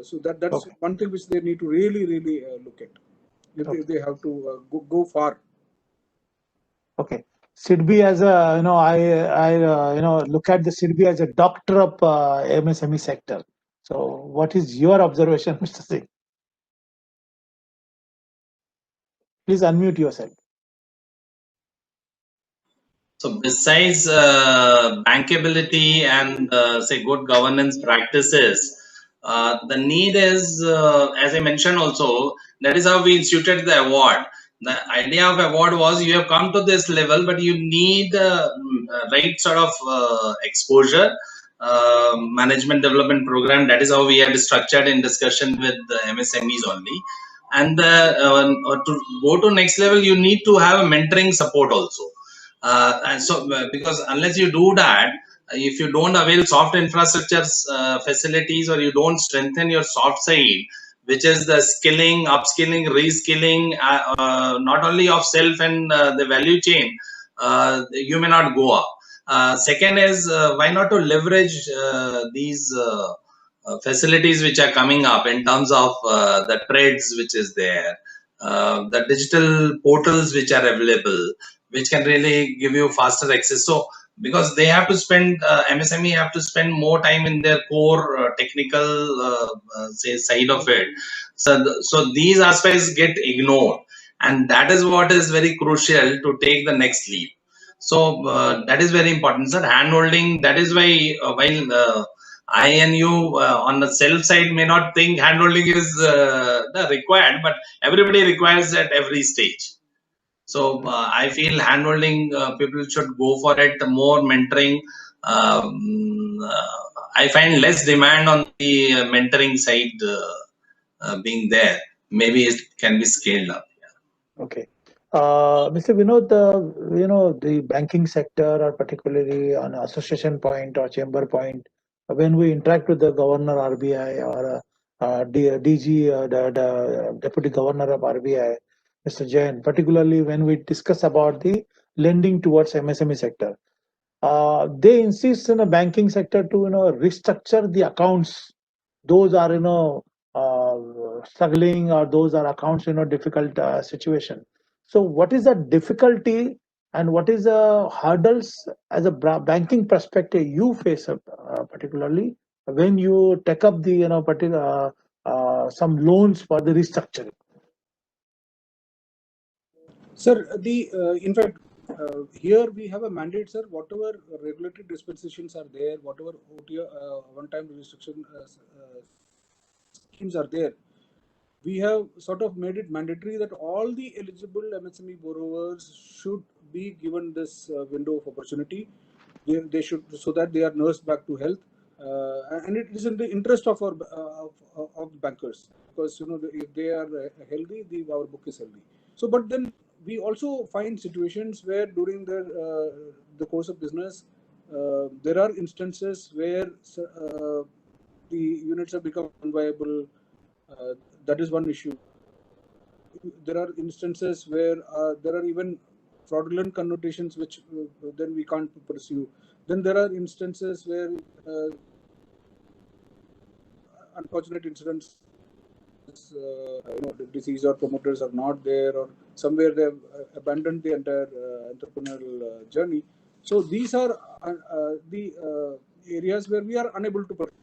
[SPEAKER 2] So that's one thing which they need to really look at if they have to go far.
[SPEAKER 1] Okay. SIDBI as a, I look at the SIDBI as a doctor of MSME sector. So what is your observation, Mr. Singh? Please unmute yourself.
[SPEAKER 4] So besides bankability and say good governance practices, the need is, as I mentioned also, that is how we instituted the award. The idea of award was you have come to this level, but you need right sort of exposure, management development program. That is how we had structured in discussion with the MSMEs only. And to go to next level, you need to have a mentoring support also. And so because unless you do that, if you don't avail soft infrastructure facilities, or you don't strengthen your soft side, which is the skilling, upskilling, reskilling, not only of self and the value chain, you may not go up. Second is why not to leverage these facilities which are coming up in terms of the trades which is there, the digital portals which are available, which can really give you faster access. So because they have to spend, MSME have to spend more time in their core technical say side of it. So these aspects get ignored, and that is what is very crucial to take the next leap. So that is very important, sir. Handholding. That is why while I and you on the self side may not think handholding is required, but everybody requires at every stage. So I feel handholding, people should go for it. More mentoring. I find less demand on the mentoring side being there. Maybe it can be scaled up.
[SPEAKER 1] Okay. Mr. Vinod, the banking sector, or particularly on association point or chamber point, when we interact with the governor RBI or DG, the deputy governor of RBI, Mr. Jain, particularly when we discuss about the lending towards MSME sector, they insist in the banking sector to restructure the accounts. Those are struggling, or those are accounts difficult situation. So what is the difficulty and what is the hurdles as a banking perspective you face particularly when you take up the particular some loans for the restructuring?
[SPEAKER 2] Sir, in fact, here we have a mandate, sir. Whatever regulatory dispensations are there, whatever one-time restriction schemes are there, we have sort of made it mandatory that all the eligible MSME borrowers should be given this window of opportunity. They should, so that they are nursed back to health. and it is in the interest of our of bankers, because if they are healthy, our book is healthy. So, but then we also find situations where during the course of business, there are instances where the units have become unviable. That is one issue. There are instances where there are even fraudulent connotations which then we can't pursue. Then there are instances where unfortunate incidents, the disease or promoters are not there, or somewhere they have abandoned the entire entrepreneurial journey. So these are the areas where we are unable to protect,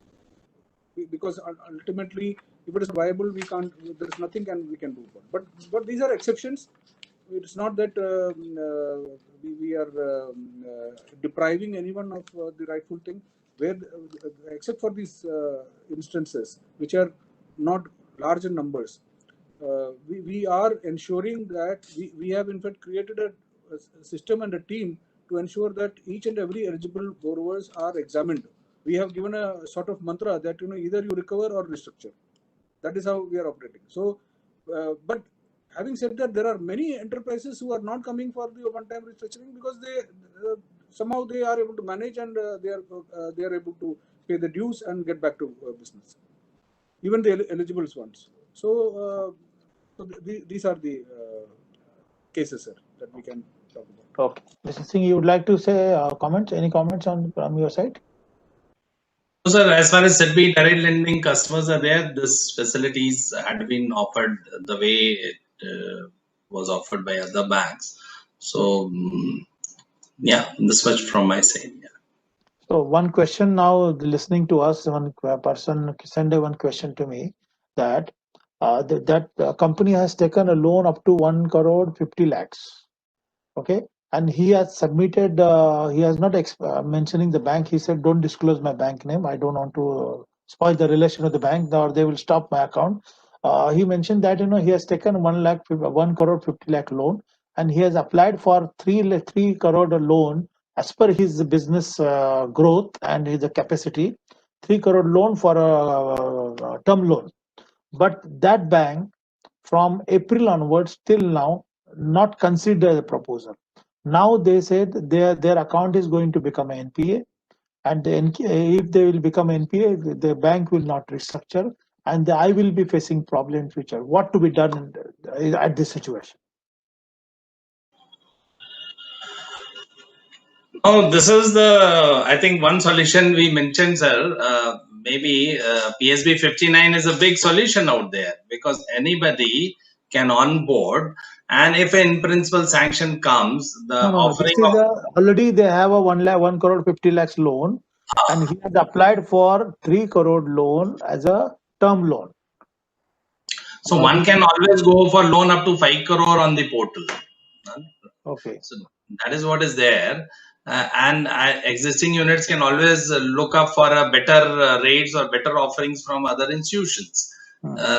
[SPEAKER 2] because ultimately, if it is viable, we can't. There is nothing we can do. But these are exceptions. It's not that we are depriving anyone of the rightful thing. Where, except for these instances, which are not large in numbers, we are ensuring that we have in fact created a system and a team to ensure that each and every eligible borrowers are examined. We have given a sort of mantra that either you recover or restructure. That is how we are operating. So, but having said that, there are many enterprises who are not coming for the one-time restructuring because they somehow they are able to manage, and they are able to pay the dues and get back to business. Even the eligible ones. So, these are the cases, sir, that we can talk about.
[SPEAKER 1] Okay, Mr. Singh, you would like to say comments? Any comments from your side?
[SPEAKER 4] So, sir, as far as SIDBI direct lending customers are there, this facilities had been offered the way it was offered by other banks. So, yeah, this much from my side. Yeah.
[SPEAKER 1] So one question now, listening to us, one person sent one question to me that that company has taken a loan up to 1 crore 50 lakhs. Okay, and he has submitted. He has not mentioning the bank. He said, "Don't disclose my bank name. I don't want to spoil the relation with the bank, or they will stop my account." He mentioned that he has taken 1 crore 50 lakh loan, and he has applied for 3 crore loan as per his business growth and his capacity. 3 crore loan for a term loan, but that bank from April onwards till now not consider the proposal. Now they said their account is going to become an NPA, and if they will become NPA, the bank will not restructure, and I will be facing problem in future. What to be done at this situation?
[SPEAKER 4] Oh, this is I think one solution we mentioned, sir. Maybe PSB 59 is a big solution out there, because anybody can onboard, and if an in principle sanction comes, the offering
[SPEAKER 1] This is already they have a 1 crore 50 lakhs loan, and he has applied for 3 crore loan as a term loan.
[SPEAKER 4] So one can always go for loan up to 5 crore on the portal.
[SPEAKER 1] Okay.
[SPEAKER 4] So that is what is there. And existing units can always look up for a better rates or better offerings from other institutions.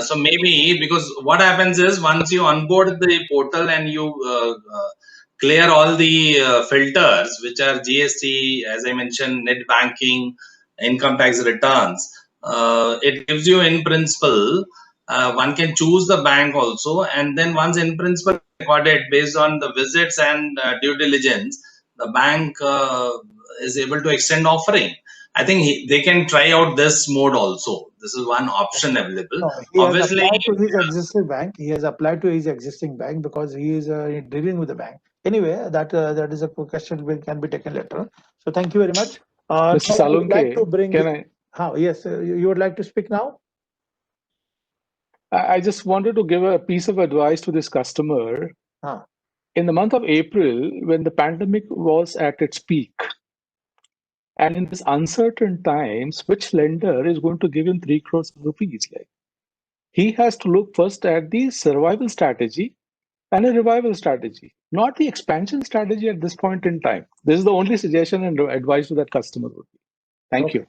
[SPEAKER 4] So maybe, because what happens is, once you onboard the portal and you clear all the filters, which are GST, as I mentioned, net banking, income tax returns, it gives you in principle. One can choose the bank also, and then once in principle recorded based on the visits and due diligence, the bank is able to extend offering. I think they can try out this mode also. This is one option available.
[SPEAKER 1] No, he
[SPEAKER 4] Obviously,
[SPEAKER 1] has applied to his existing bank. He has applied to his existing bank because he is dealing with the bank. Anyway, that is a question which can be taken later. So thank you very much.
[SPEAKER 3] Mr.
[SPEAKER 1] I would like to
[SPEAKER 3] Salunkhe,
[SPEAKER 1] bring.
[SPEAKER 3] can I?
[SPEAKER 1] Yes, you would like to speak now?
[SPEAKER 3] I just wanted to give a piece of advice to this customer. In the month of April, when the pandemic was at its peak, and in this uncertain times, which lender is going to give him 3 crores of rupees? Like, he has to look first at the survival strategy and a revival strategy, not the expansion strategy at this point in time. This is the only suggestion and advice to that customer would be. Thank you.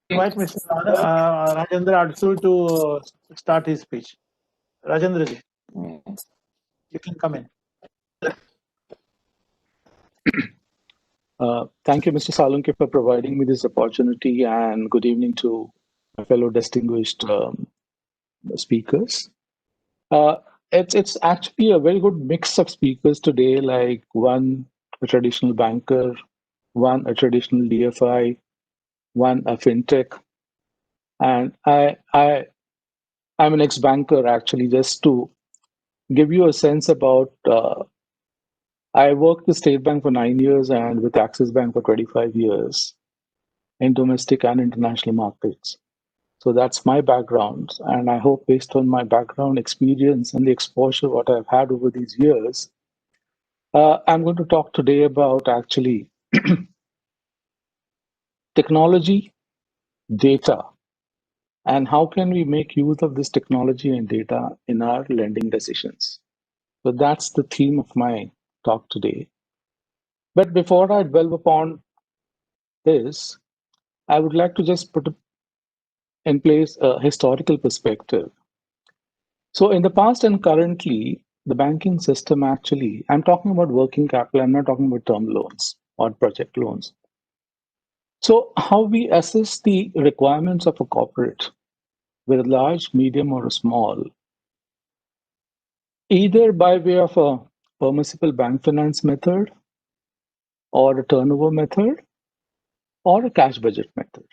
[SPEAKER 1] Invite Mr. Rajendra Adsul to start his speech. Rajendra ji, you can come in.
[SPEAKER 3] Thank you, Mr. Salunkhe, for providing me this opportunity, and good evening to my fellow distinguished speakers. It's actually a very good mix of speakers today, like one a traditional banker, one a traditional DFI, one a fintech, and I'm an ex-banker actually. Just to give you a sense about, I worked with State Bank for 9 years and with Axis Bank for 25 years in domestic and international markets. So that's my background, and I hope based on my background experience and the exposure what I've had over these years, I'm going to talk today about actually technology, data, and how can we make use of this technology and data in our lending decisions. So that's the theme of my talk today. But before I delve upon this, I would like to just put in place a historical perspective. So in the past and currently, the banking system actually, I'm talking about working capital, I'm not talking about term loans or project loans. So how we assess the requirements of a corporate, whether large, medium, or small, either by way of a permissible bank finance method or a turnover method or a cash budget method.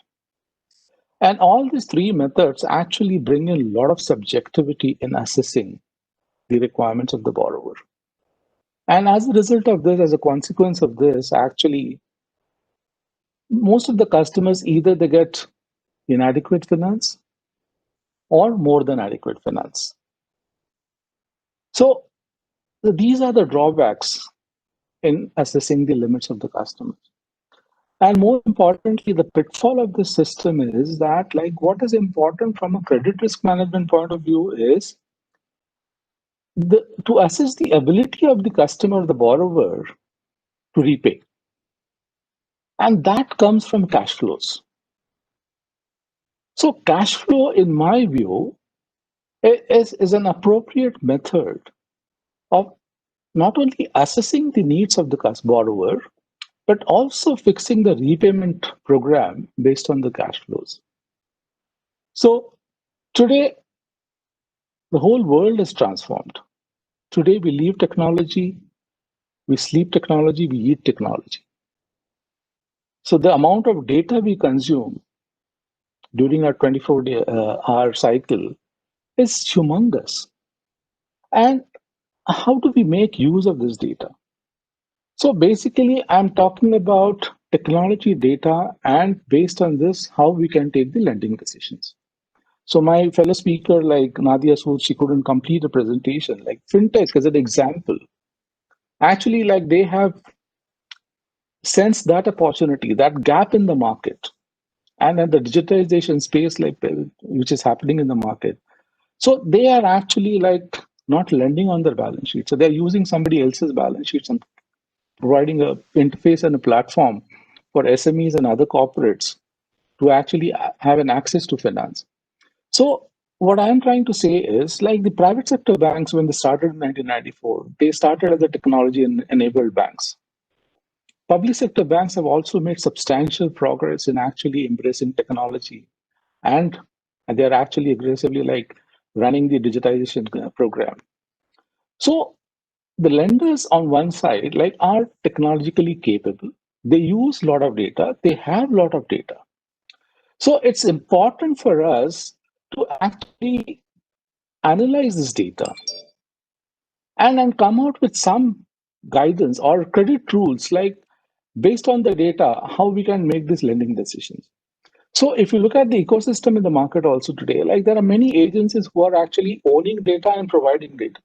[SPEAKER 3] And all these three methods actually bring in a lot of subjectivity in assessing the requirements of the borrower. And as a result of this, as a consequence of this, actually, most of the customers either they get inadequate finance or more than adequate finance. So these are the drawbacks in assessing the limits of the customers. And more importantly, the pitfall of this system is that, like, what is important from a credit risk management point of view is to assess the ability of the customer, the borrower, to repay. And that comes from cash flows. So cash flow, in my view, is an appropriate method of not only assessing the needs of the borrower, but also fixing the repayment program based on the cash flows. So today, the whole world is transformed. Today, we live technology, we sleep technology, we eat technology. So the amount of data we consume during our 24-hour cycle is humongous. And how do we make use of this data? So basically, I'm talking about technology, data, and based on this, how we can take the lending decisions. So my fellow speaker, like Nadia, Sood, she couldn't complete a presentation. Like fintech is an example. Actually, like they have sensed that opportunity, that gap in the market, and at the digitization space, like which is happening in the market. So they are actually like not lending on their balance sheet. So they're using somebody else's balance sheets and providing a interface and a platform for SMEs and other corporates to actually have an access to finance. So what I'm trying to say is, like the private sector banks, when they started in 1994, they started as a technology enabled banks. Public sector banks have also made substantial progress in actually embracing technology, and they're actually aggressively like running the digitization program. So the lenders on one side like are technologically capable. They use a lot of data. They have a lot of data. So it's important for us to actually analyze this data and then come out with some guidance or credit rules, like based on the data, how we can make these lending decisions. So if you look at the ecosystem in the market also today, like there are many agencies who are actually owning data and providing data.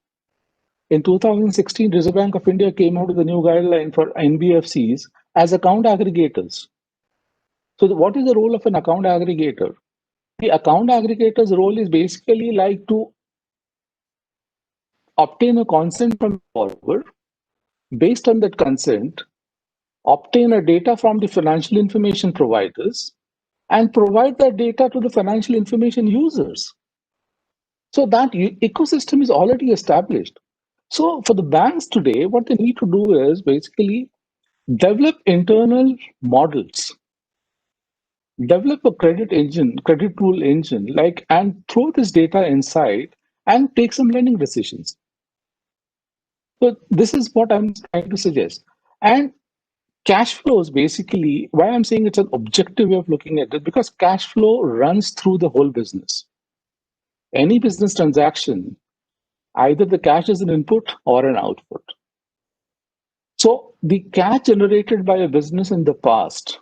[SPEAKER 3] In 2016, Reserve Bank of India came out with a new guideline for NBFCs as account aggregators. So what is the role of an account aggregator? The account aggregator's role is basically like to obtain a consent from the borrower. Based on that consent, obtain a data from the financial information providers and provide that data to the financial information users. So that ecosystem is already established. So for the banks today, what they need to do is basically develop internal models, develop a credit rule engine, and throw this data inside and take some lending decisions. So this is what I'm trying to suggest. And cash flows, basically, why I'm saying it's an objective way of looking at it, because cash flow runs through the whole business. Any business transaction, either the cash is an input or an output. So the cash generated by a business in the past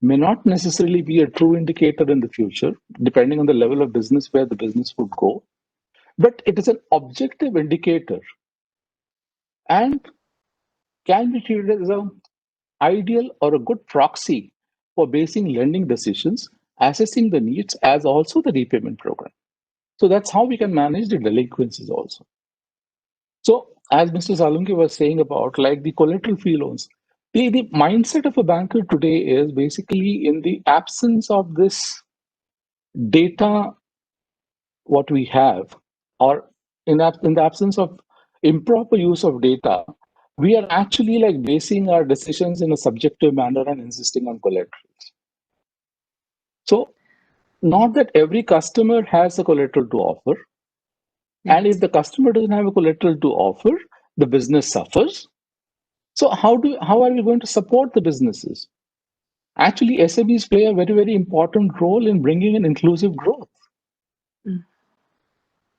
[SPEAKER 3] may not necessarily be a true indicator in the future, depending on the level of business where the business would go, but it is an objective indicator and can be treated as an ideal or a good proxy for basing lending decisions, assessing the needs as also the repayment program. So that's how we can manage the delinquencies also. So as Mr. Salunkhe was saying about the collateral-free loans, the mindset of a banker today is basically in the absence of this data, what we have, or in the absence of improper use of data, we are actually basing our decisions in a subjective manner and insisting on collaterals. So not that every customer has a collateral to offer. And if the customer doesn't have a collateral to offer, the business suffers. So how are we going to support the businesses? Actually, SMEs play a very, very important role in bringing in inclusive growth.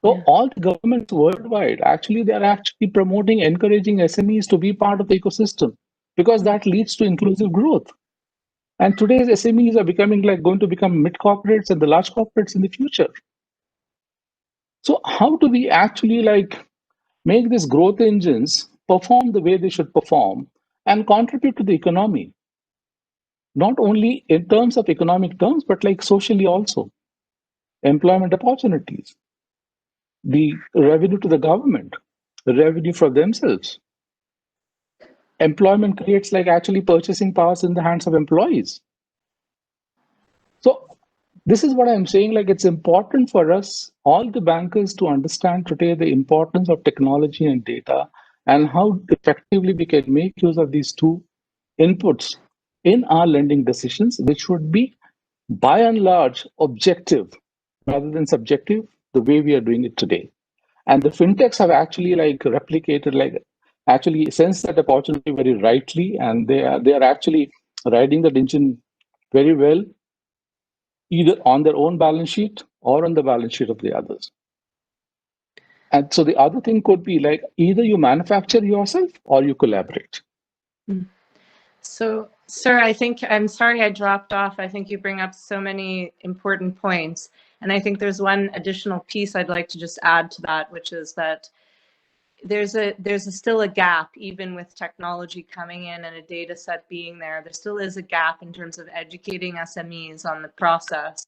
[SPEAKER 3] So all the governments worldwide, actually, they are actually promoting, encouraging SMEs to be part of the ecosystem, because that leads to inclusive growth. And today's SMEs are going to become mid corporates and the large corporates in the future. So how do we actually make these growth engines perform the way they should perform and contribute to the economy? Not only in terms of economic terms, but socially also. Employment opportunities, the revenue to the government, the revenue for themselves. Employment creates actually purchasing powers in the hands of employees. So this is what I'm saying, it's important for us, all the bankers, to understand today the importance of technology and data and how effectively we can make use of these two inputs in our lending decisions, which would be by and large objective rather than subjective, the way we are doing it today. And the fintechs have actually replicated, actually sensed that opportunity very rightly, and they are actually riding that engine very well, either on their own balance sheet or on the balance sheet of the others. And so the other thing could be either you manufacture yourself or you collaborate.
[SPEAKER 5] So, sir, I'm sorry I dropped off. I think you bring up so many important points. And I think there's one additional piece I'd like to just add to that, which is that there's still a gap, even with technology coming in and a data set being there. There still is a gap in terms of educating SMEs on the process,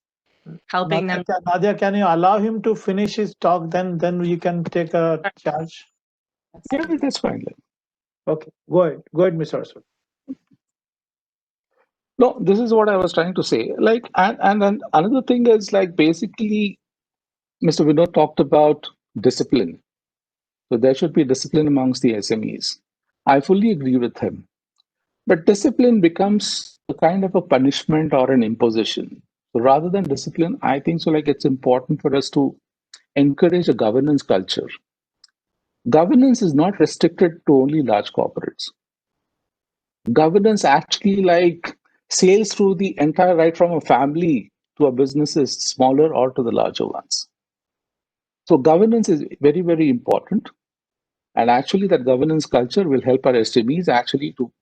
[SPEAKER 5] helping them.
[SPEAKER 1] Nadia, can you allow him to finish his talk? Then you can take a charge.
[SPEAKER 3] Yeah, that's fine.
[SPEAKER 1] Okay, go ahead, Mr. Adsul.
[SPEAKER 3] No, this is what I was trying to say. And then another thing is basically, Mr. Vinod talked about discipline. So there should be discipline amongst the SMEs. I fully agree with him. But discipline becomes a kind of a punishment or an imposition. So rather than discipline, I think so it's important for us to encourage a governance culture. Governance is not restricted to only large corporates. Governance actually sails through the entire, right from a family to a businesses, smaller or to the larger ones. So governance is very, very important. And actually that governance culture will help our SMEs actually to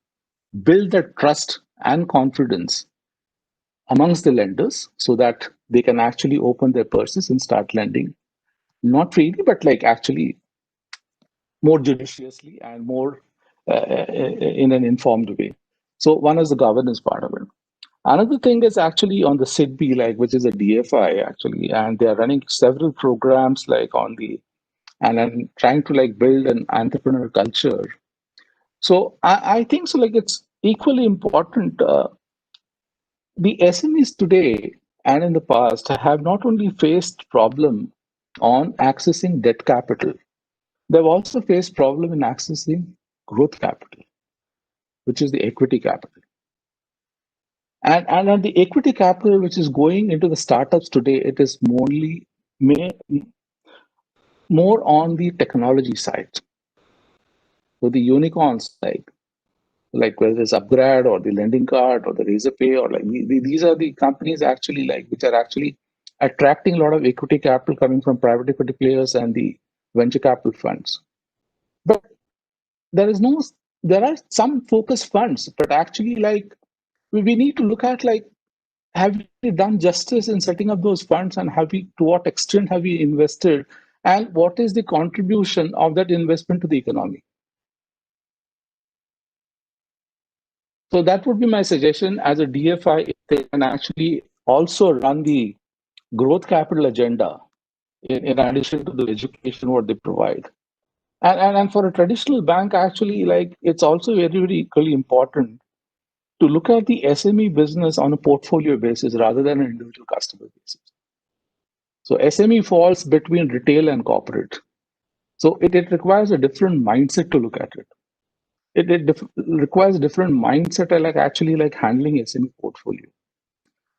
[SPEAKER 3] build that trust and confidence amongst the lenders so that they can actually open their purses and start lending, not freely, but actually more judiciously and more in an informed way. So one is the governance part of it. Another thing is actually on the SIDBI, which is a DFI actually, and they are running several programs and I'm trying to build an entrepreneur culture. So I think so it's equally important. The SMEs today and in the past have not only faced problem on accessing debt capital, they've also faced problem in accessing growth capital. which is the equity capital. And the equity capital which is going into the startups today, it is more on the technology side. So the unicorn side, like whether it's Upgrade or the lending card or the Razorpay, or like these are the companies actually which are actually attracting a lot of equity capital coming from private equity players and the venture capital funds. But there are some focus funds, but actually we need to look at have we done justice in setting up those funds, and to what extent have we invested, and what is the contribution of that investment to the economy? So that would be my suggestion as a DFI, if they can actually also run the growth capital agenda in addition to the education what they provide. And for a traditional bank, actually, it's also very, very equally important to look at the SME business on a portfolio basis rather than an individual customer basis. So SME falls between retail and corporate. So it requires a different mindset to look at it. It requires a different mindset actually handling SME portfolio.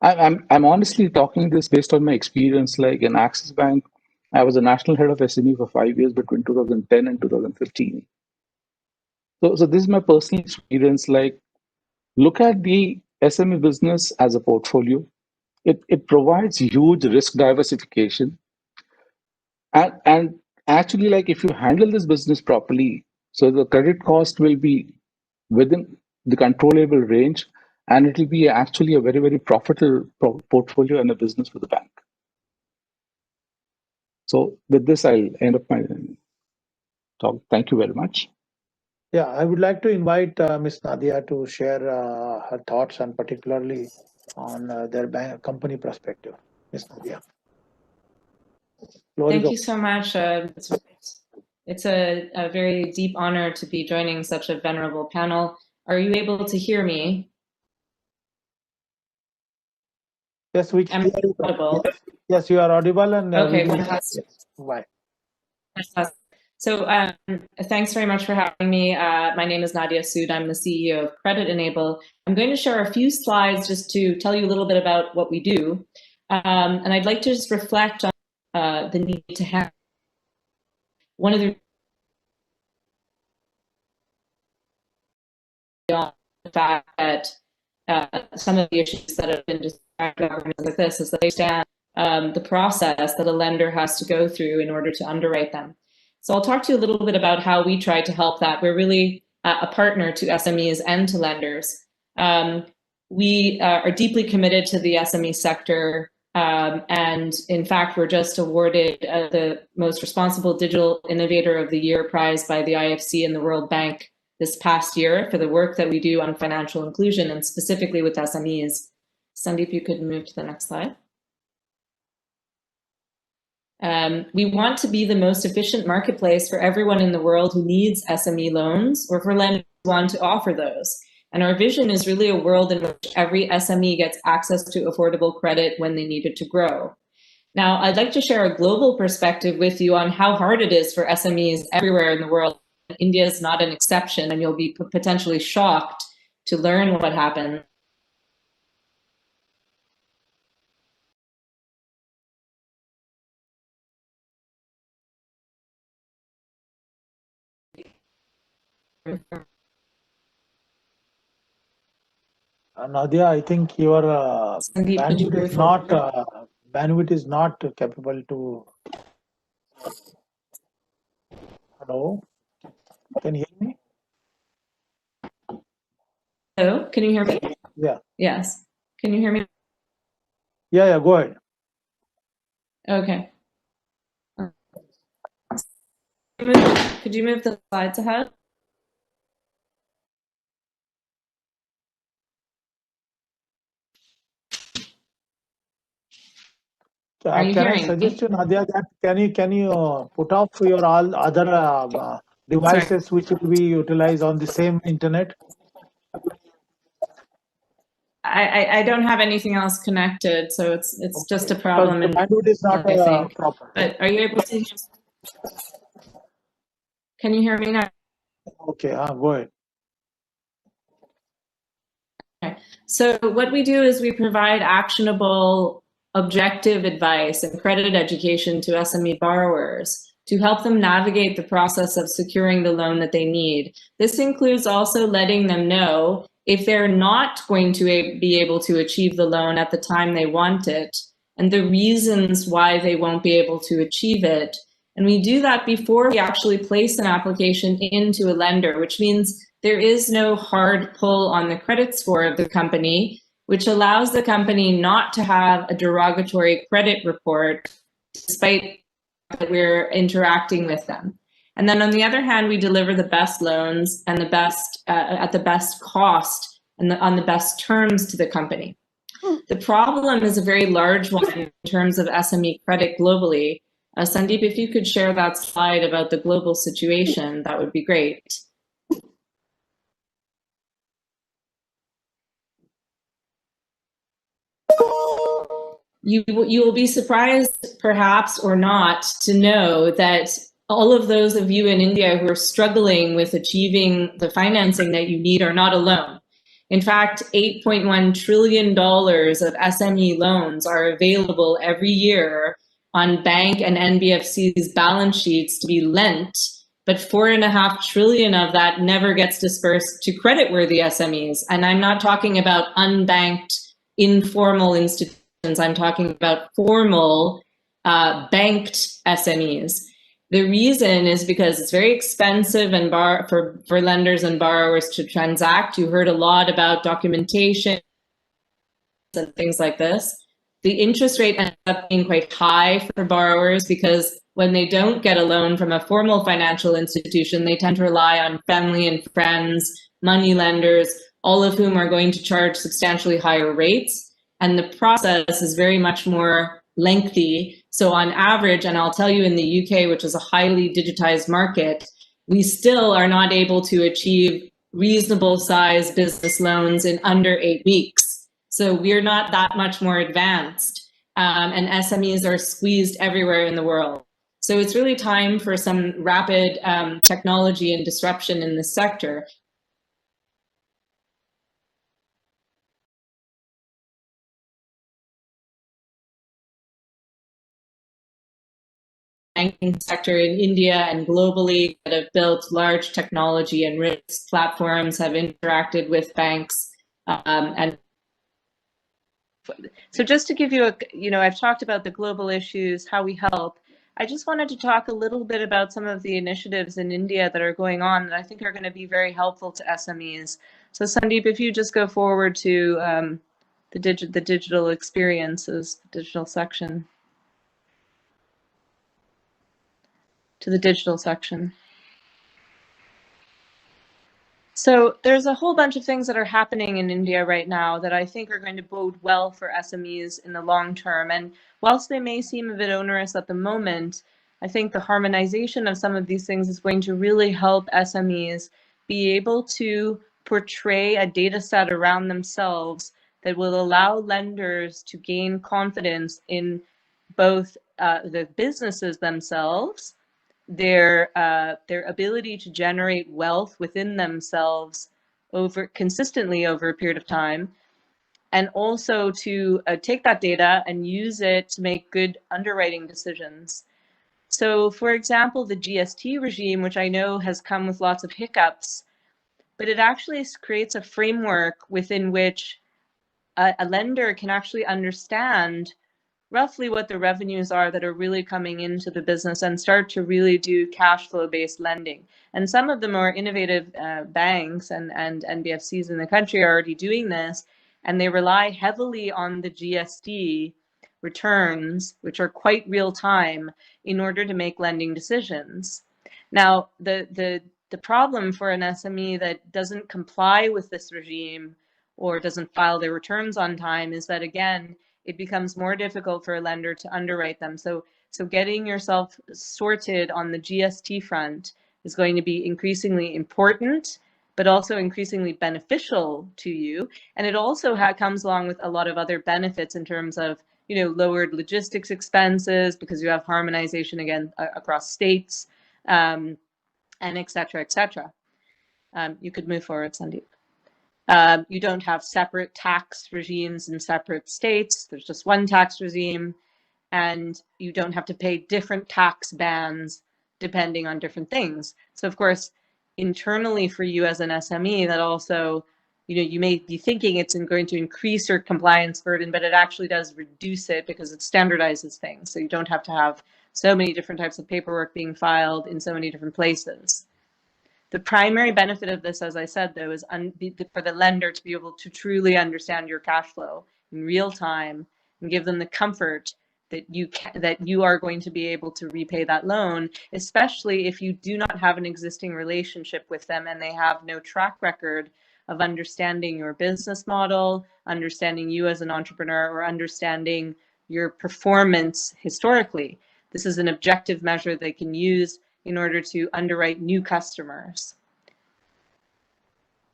[SPEAKER 3] I'm honestly talking this based on my experience. Like in Axis Bank, I was a national head of SME for 5 years between 2010 and 2015. So this is my personal experience. Look at the SME business as a portfolio. It provides huge risk diversification. And actually, if you handle this business properly, so the credit cost will be within the controllable range, and it will be actually a very, very profitable portfolio and a business for the bank. So with this, I'll end up my talk. Thank you very much.
[SPEAKER 1] Yeah, I would like to invite Ms. Nadia to share her thoughts, and particularly on their company perspective. Ms. Nadia.
[SPEAKER 5] Thank you so much. It's a very deep honor to be joining such a venerable panel. Are you able to hear me?
[SPEAKER 1] Yes, we can.
[SPEAKER 5] Audible.
[SPEAKER 1] Yes, you are audible. And
[SPEAKER 5] okay, fantastic.
[SPEAKER 1] Yes. Why?
[SPEAKER 5] So thanks very much for having me. My name is Nadia Sood. I'm the CEO of CreditEnable. I'm going to share a few slides just to tell you a little bit about what we do. And I'd like to just reflect on the need to have one of the fact that some of the issues that have been described by organizations like this is that they stand the process that a lender has to go through in order to underwrite them. So I'll talk to you a little bit about how we try to help that. We're really a partner to SMEs and to lenders. We are deeply committed to the SME sector. And in fact, we're just awarded the Most Responsible Digital Innovator of the Year prize by the IFC and the World Bank this past year for the work that we do on financial inclusion, and specifically with SMEs. Sandeep, you could move to the next slide. We want to be the most efficient marketplace for everyone in the world who needs SME loans, or for lenders who want to offer those. And our vision is really a world in which every SME gets access to affordable credit when they need it to grow. Now, I'd like to share a global perspective with you on how hard it is for SMEs everywhere in the world. India is not an exception, and you'll be potentially shocked to learn what happened.
[SPEAKER 1] Nadia, I think your bandwidth is not capable to. Hello, can you hear me?
[SPEAKER 5] Hello, can you hear me?
[SPEAKER 1] Yeah.
[SPEAKER 5] Yes. Can you hear me?
[SPEAKER 1] Yeah, go ahead.
[SPEAKER 5] Okay. Could you move the slides ahead?
[SPEAKER 1] Can I suggest you, Nadia, that can you put off your all other devices which will be utilized on the same internet?
[SPEAKER 5] I don't have anything else connected, so it's okay. Just a problem.
[SPEAKER 1] The bandwidth is not proper.
[SPEAKER 5] But are you able to? Can you hear me now?
[SPEAKER 1] Okay, go ahead.
[SPEAKER 5] So what we do is we provide actionable, objective advice and credit education to SME borrowers to help them navigate the process of securing the loan that they need. This includes also letting them know if they're not going to be able to achieve the loan at the time they want it, and the reasons why they won't be able to achieve it. And we do that before we actually place an application into a lender, which means there is no hard pull on the credit score of the company, which allows the company not to have a derogatory credit report, despite that we're interacting with them. And then on the other hand, we deliver the best loans and the best at the best cost and on the best terms to the company. The problem is a very large one in terms of SME credit globally. Sandeep, if you could share that slide about the global situation, that would be great. You will be surprised, perhaps or not, to know that all of those of you in India who are struggling with achieving the financing that you need are not alone. In fact, $8.1 trillion of SME loans are available every year on bank and NBFC's balance sheets to be lent, but $4.5 trillion of that never gets dispersed to creditworthy SMEs. And I'm not talking about unbanked, informal institutions. I'm talking about formal banked SMEs. The reason is because it's very expensive and for lenders and borrowers to transact. You heard a lot about documentation and things like this. The interest rate ends up being quite high for borrowers because when they don't get a loan from a formal financial institution, they tend to rely on family and friends, money lenders, all of whom are going to charge substantially higher rates. And the process is very much more lengthy. So on average, and I'll tell you in the UK, which is a highly digitized market, we still are not able to achieve reasonable size business loans in under 8 weeks. So we're not that much more advanced, and SMEs are squeezed everywhere in the world. So it's really time for some rapid technology and disruption in this sector. Banking sector in India and globally that have built large technology and risk platforms, have interacted with banks, and so just to give you a, I've talked about the global issues, how we help. I just wanted to talk a little bit about some of the initiatives in India that are going on that I think are going to be very helpful to SMEs. So Sandeep, if you just go forward to the digital experiences, the digital section. To the digital section. So there's a whole bunch of things that are happening in India right now that I think are going to bode well for SMEs in the long term. And whilst they may seem a bit onerous at the moment, I think the harmonization of some of these things is going to really help SMEs be able to portray a data set around themselves that will allow lenders to gain confidence in both the businesses themselves, their ability to generate wealth within themselves consistently over a period of time, and also to take that data and use it to make good underwriting decisions. So for example, the GST regime, which I know has come with lots of hiccups, but it actually creates a framework within which a lender can actually understand roughly what the revenues are that are really coming into the business and start to really do cash flow based lending. And some of the more innovative banks and NBFCs in the country are already doing this, and they rely heavily on the GST returns, which are quite real time, in order to make lending decisions. Now, the problem for an SME that doesn't comply with this regime or doesn't file their returns on time is that, again, it becomes more difficult for a lender to underwrite them. So getting yourself sorted on the GST front is going to be increasingly important, but also increasingly beneficial to you. And it also comes along with a lot of other benefits in terms of, lowered logistics expenses because you have harmonization again across states, and et cetera, et cetera. You could move forward, Sandeep. You don't have separate tax regimes in separate states. There's just one tax regime, and you don't have to pay different tax bands depending on different things. So of course, internally for you as an SME, that also, you may be thinking it's going to increase your compliance burden, but it actually does reduce it because it standardizes things. So you don't have to have so many different types of paperwork being filed in so many different places. The primary benefit of this, as I said, though, is for the lender to be able to truly understand your cash flow in real time and give them the comfort that you are going to be able to repay that loan, especially if you do not have an existing relationship with them and they have no track record of understanding your business model, understanding you as an entrepreneur, or understanding your performance historically. This is an objective measure they can use in order to underwrite new customers.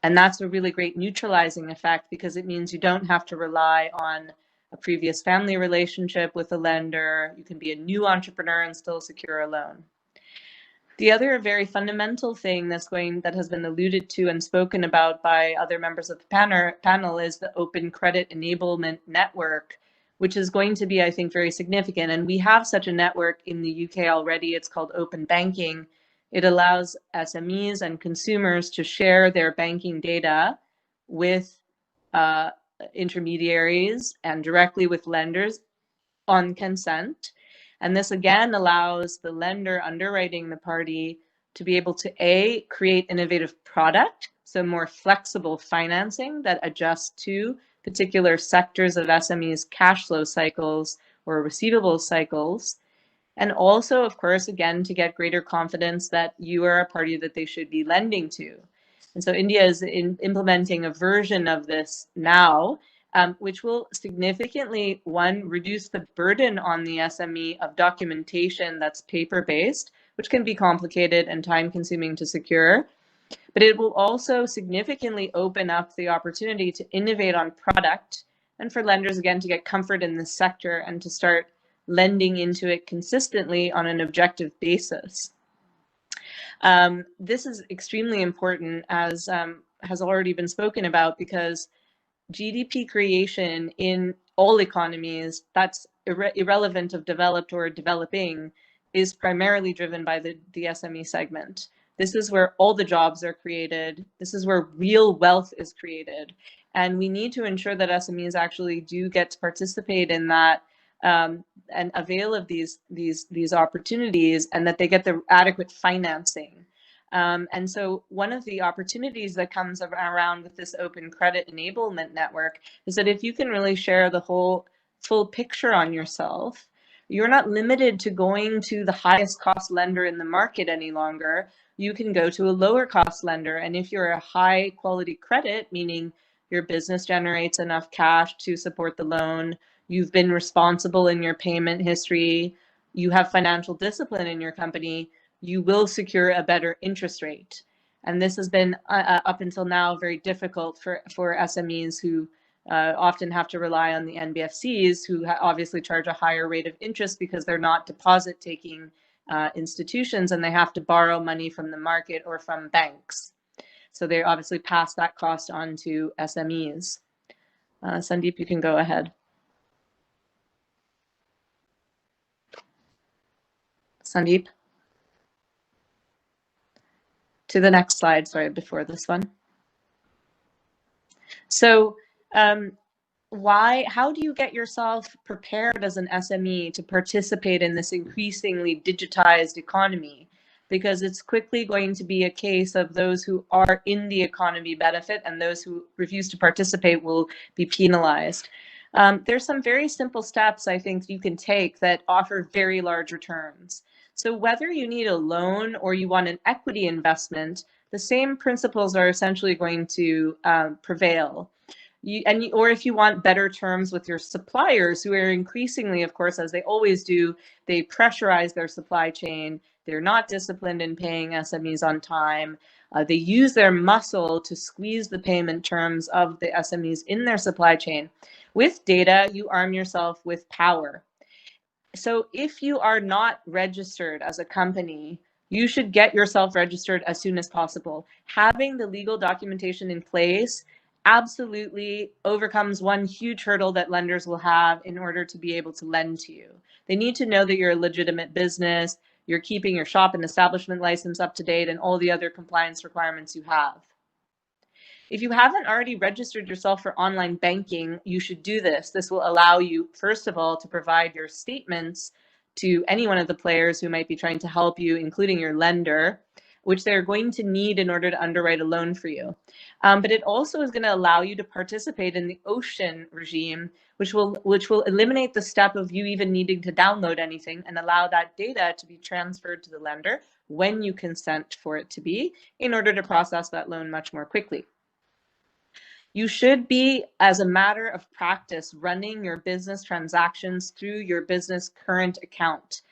[SPEAKER 5] And that's a really great neutralizing effect because it means you don't have to rely on a previous family relationship with a lender. You can be a new entrepreneur and still secure a loan. The other very fundamental thing that has been alluded to and spoken about by other members of the panel is the Open Credit Enablement Network, which is going to be, I think, very significant. And we have such a network in the UK already. It's called Open Banking. It allows SMEs and consumers to share their banking data with intermediaries and directly with lenders on consent. And this again allows the lender underwriting the party to be able to A, create innovative product, so more flexible financing that adjusts to particular sectors of SMEs' cash flow cycles or receivables cycles. And also, of course, again, to get greater confidence that you are a party that they should be lending to. And so India is implementing a version of this now, which will significantly, one, reduce the burden on the SME of documentation that's paper-based, which can be complicated and time-consuming to secure. But it will also significantly open up the opportunity to innovate on product and for lenders, again, to get comfort in this sector and to start lending into it consistently on an objective basis. This is extremely important, as has already been spoken about, because GDP creation in all economies, that's irrelevant of developed or developing, is primarily driven by the SME segment. This is where all the jobs are created. This is where real wealth is created. And we need to ensure that SMEs actually do get to participate in that and avail of these opportunities, and that they get the adequate financing. And so one of the opportunities that comes around with this Open Credit Enablement Network is that if you can really share the whole full picture on yourself, you're not limited to going to the highest cost lender in the market any longer. You can go to a lower cost lender. And if you're a high quality credit, meaning your business generates enough cash to support the loan, you've been responsible in your payment history, you have financial discipline in your company, you will secure a better interest rate. And this has been up until now very difficult for SMEs who often have to rely on the NBFCs, who obviously charge a higher rate of interest because they're not deposit taking institutions and they have to borrow money from the market or from banks. So they obviously pass that cost on to SMEs. Sandeep, you can go ahead. Sandeep? To the next slide, sorry, before this one. So how do you get yourself prepared as an SME to participate in this increasingly digitized economy? Because it's quickly going to be a case of those who are in the economy benefit and those who refuse to participate will be penalized. There's some very simple steps I think you can take that offer very large returns. So whether you need a loan or you want an equity investment, the same principles are essentially going to prevail. Or if you want better terms with your suppliers, who are increasingly, of course, as they always do, they pressurize their supply chain. They're not disciplined in paying SMEs on time. They use their muscle to squeeze the payment terms of the SMEs in their supply chain. With data, you arm yourself with power. So if you are not registered as a company, you should get yourself registered as soon as possible. Having the legal documentation in place absolutely overcomes one huge hurdle that lenders will have in order to be able to lend to you. They need to know that you're a legitimate business, you're keeping your shop and establishment license up to date, and all the other compliance requirements you have. If you haven't already registered yourself for online banking, you should do this. This will allow you, first of all, to provide your statements to any one of the players who might be trying to help you, including your lender, which they're going to need in order to underwrite a loan for you. But it also is going to allow you to participate in the OCEAN regime, which will eliminate the step of you even needing to download anything and allow that data to be transferred to the lender when you consent for it to be, in order to process that loan much more quickly. You should be, as a matter of practice, running your business transactions through your business current account.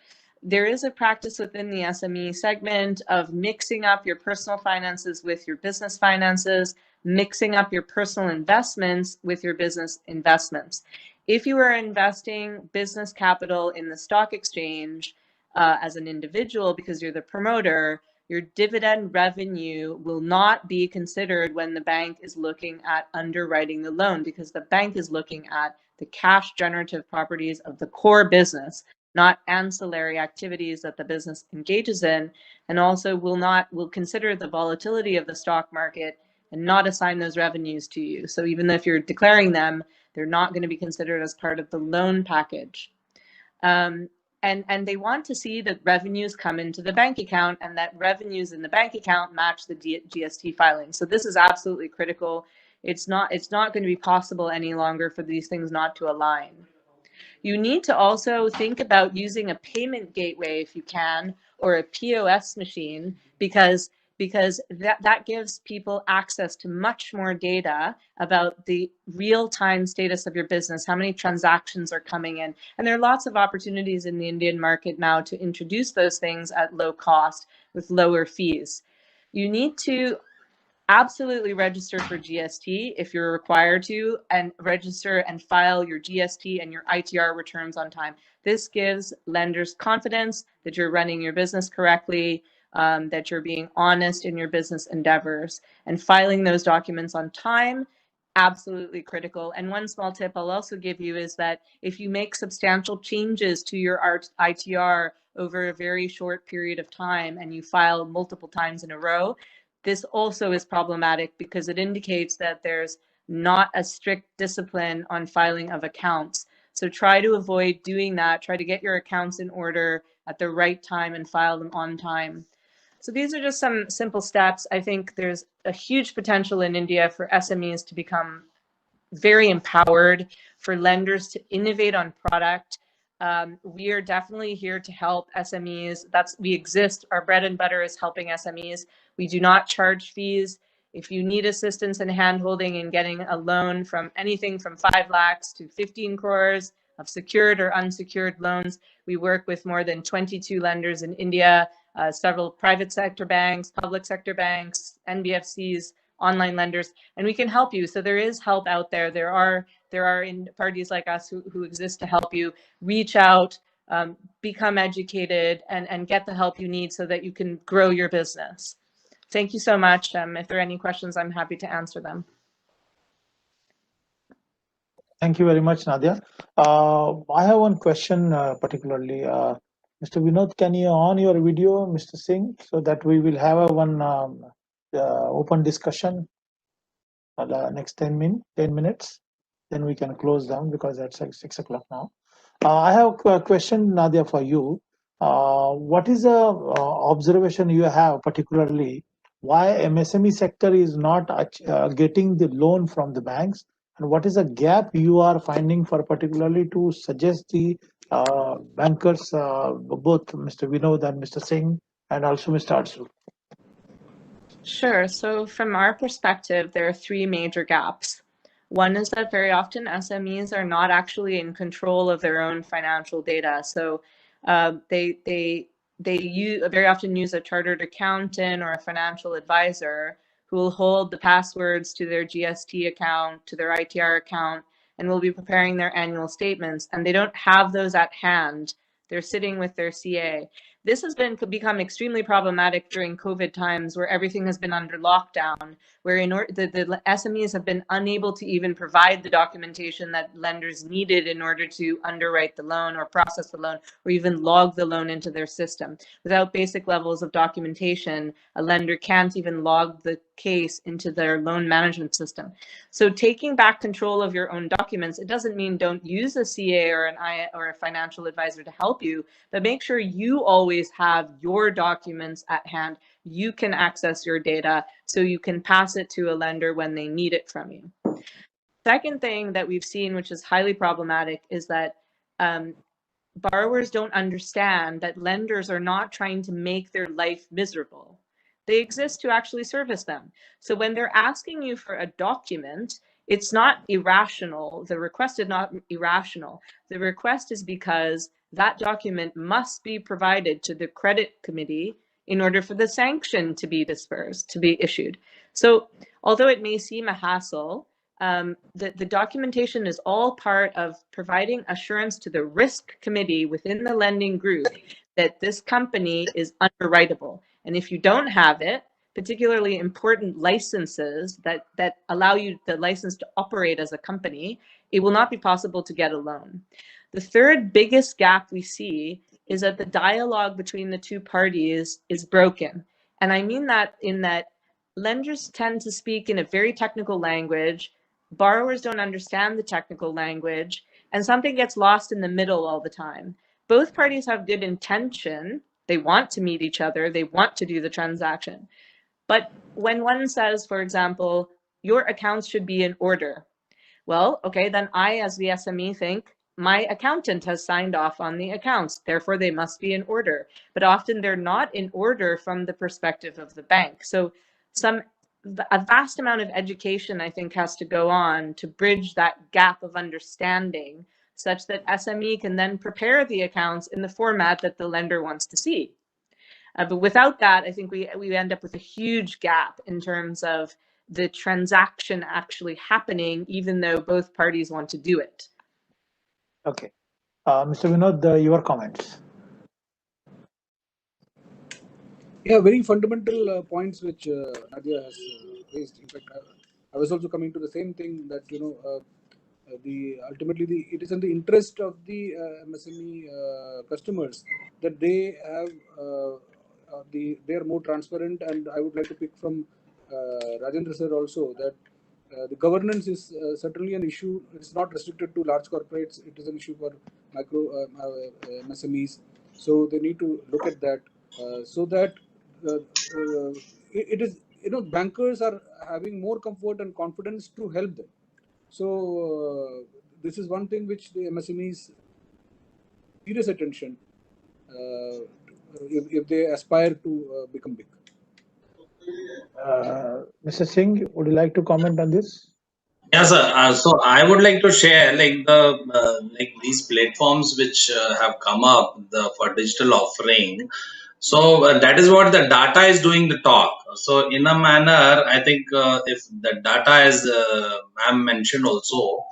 [SPEAKER 5] There is a practice within the SME segment of mixing up your personal finances with your business finances, mixing up your personal investments with your business investments. If you are investing business capital in the stock exchange as an individual because you're the promoter, your dividend revenue will not be considered when the bank is looking at underwriting the loan, because the bank is looking at the cash generative properties of the core business, not ancillary activities that the business engages in, and also will consider the volatility of the stock market and not assign those revenues to you. So even if you're declaring them, they're not going to be considered as part of the loan package. And they want to see that revenues come into the bank account and that revenues in the bank account match the GST filing. So this is absolutely critical. It's not going to be possible any longer for these things not to align. You need to also think about using a payment gateway if you can, or a POS machine, because that gives people access to much more data about the real-time status of your business, how many transactions are coming in. And there are lots of opportunities in the Indian market now to introduce those things at low cost with lower fees. You need to absolutely register for GST if you're required to, and register and file your GST and your ITR returns on time. This gives lenders confidence that you're running your business correctly, that you're being honest in your business endeavors, and filing those documents on time, absolutely critical. And one small tip I'll also give you is that if you make substantial changes to your ITR over a very short period of time and you file multiple times in a row, this also is problematic because it indicates that there's not a strict discipline on filing of accounts. So try to avoid doing that. Try to get your accounts in order at the right time and file them on time. So these are just some simple steps. I think there's a huge potential in India for SMEs to become very empowered, for lenders to innovate on product. We are definitely here to help SMEs. We exist. Our bread and butter is helping SMEs. We do not charge fees. If you need assistance and handholding in getting a loan from anything from 5 lakhs to 15 crores of secured or unsecured loans, we work with more than 22 lenders in India, several private sector banks, public sector banks, NBFCs, online lenders, and we can help you. So there is help out there. There are parties like us who exist to help you. Reach out, become educated, and get the help you need so that you can grow your business. Thank you so much. If there are any questions, I'm happy to answer them.
[SPEAKER 1] Thank you very much, Nadia. I have one question particularly. Mr. Vinod, can you on your video, Mr. Singh, so that we will have one open discussion for the next 10 minutes. Then we can close down because it's like 6 o'clock now. I have a question, Nadia, for you. What is the observation you have, particularly why MSME sector is not getting the loan from the banks, and what is the gap you are finding for particularly to suggest the bankers, both Mr. Vinod and Mr. Singh, and also Mr. Adsul?
[SPEAKER 5] Sure. So from our perspective, there are 3 major gaps. One is that very often SMEs are not actually in control of their own financial data. So they very often use a chartered accountant or a financial advisor who will hold the passwords to their GST account, to their ITR account, and will be preparing their annual statements. And they don't have those at hand. They're sitting with their CA. This has become extremely problematic during COVID times, where everything has been under lockdown, where the SMEs have been unable to even provide the documentation that lenders needed in order to underwrite the loan or process the loan or even log the loan into their system. Without basic levels of documentation, a lender can't even log the case into their loan management system. So taking back control of your own documents, it doesn't mean don't use a CA or an IA or a financial advisor to help you, but make sure you always have your documents at hand. You can access your data so you can pass it to a lender when they need it from you. Second thing that we've seen, which is highly problematic, is that borrowers don't understand that lenders are not trying to make their life miserable. They exist to actually service them. So when they're asking you for a document, it's not irrational. The request is not irrational. The request is because that document must be provided to the credit committee in order for the sanction to be dispersed, to be issued. So although it may seem a hassle, the documentation is all part of providing assurance to the risk committee within the lending group that this company is underwritable. And if you don't have it, particularly important licenses that allow you the license to operate as a company, it will not be possible to get a loan. The third biggest gap we see is that the dialogue between the two parties is broken. And I mean that in that lenders tend to speak in a very technical language, borrowers don't understand the technical language, and something gets lost in the middle all the time. Both parties have good intention. They want to meet each other. They want to do the transaction. But when one says, for example, your accounts should be in order, well, okay, then I, as the SME, think my accountant has signed off on the accounts, therefore they must be in order. But often they're not in order from the perspective of the bank. So a vast amount of education, I think, has to go on to bridge that gap of understanding such that SME can then prepare the accounts in the format that the lender wants to see. But without that, I think we end up with a huge gap in terms of the transaction actually happening, even though both parties want to do it.
[SPEAKER 1] Okay. Mr. Vinod, your comments.
[SPEAKER 2] Yeah, very fundamental points which Nadia has raised. In fact, I was also coming to the same thing that, you know, ultimately it is in the interest of the MSME customers that they have they are more transparent. And I would like to pick from Rajendra sir also that the governance is certainly an issue. It's not restricted to large corporates. It is an issue for micro MSMEs. So they need to look at that so that it is, you know, bankers are having more comfort and confidence to help them. So this is one thing which the MSMEs serious attention if they aspire to become big.
[SPEAKER 1] Mr. Singh, would you like to comment on this?
[SPEAKER 4] Yes, sir. So I would like to share like these platforms which have come up for digital offering. So that is what the data is doing the talk. So in a manner, I think if the data, as ma'am mentioned also,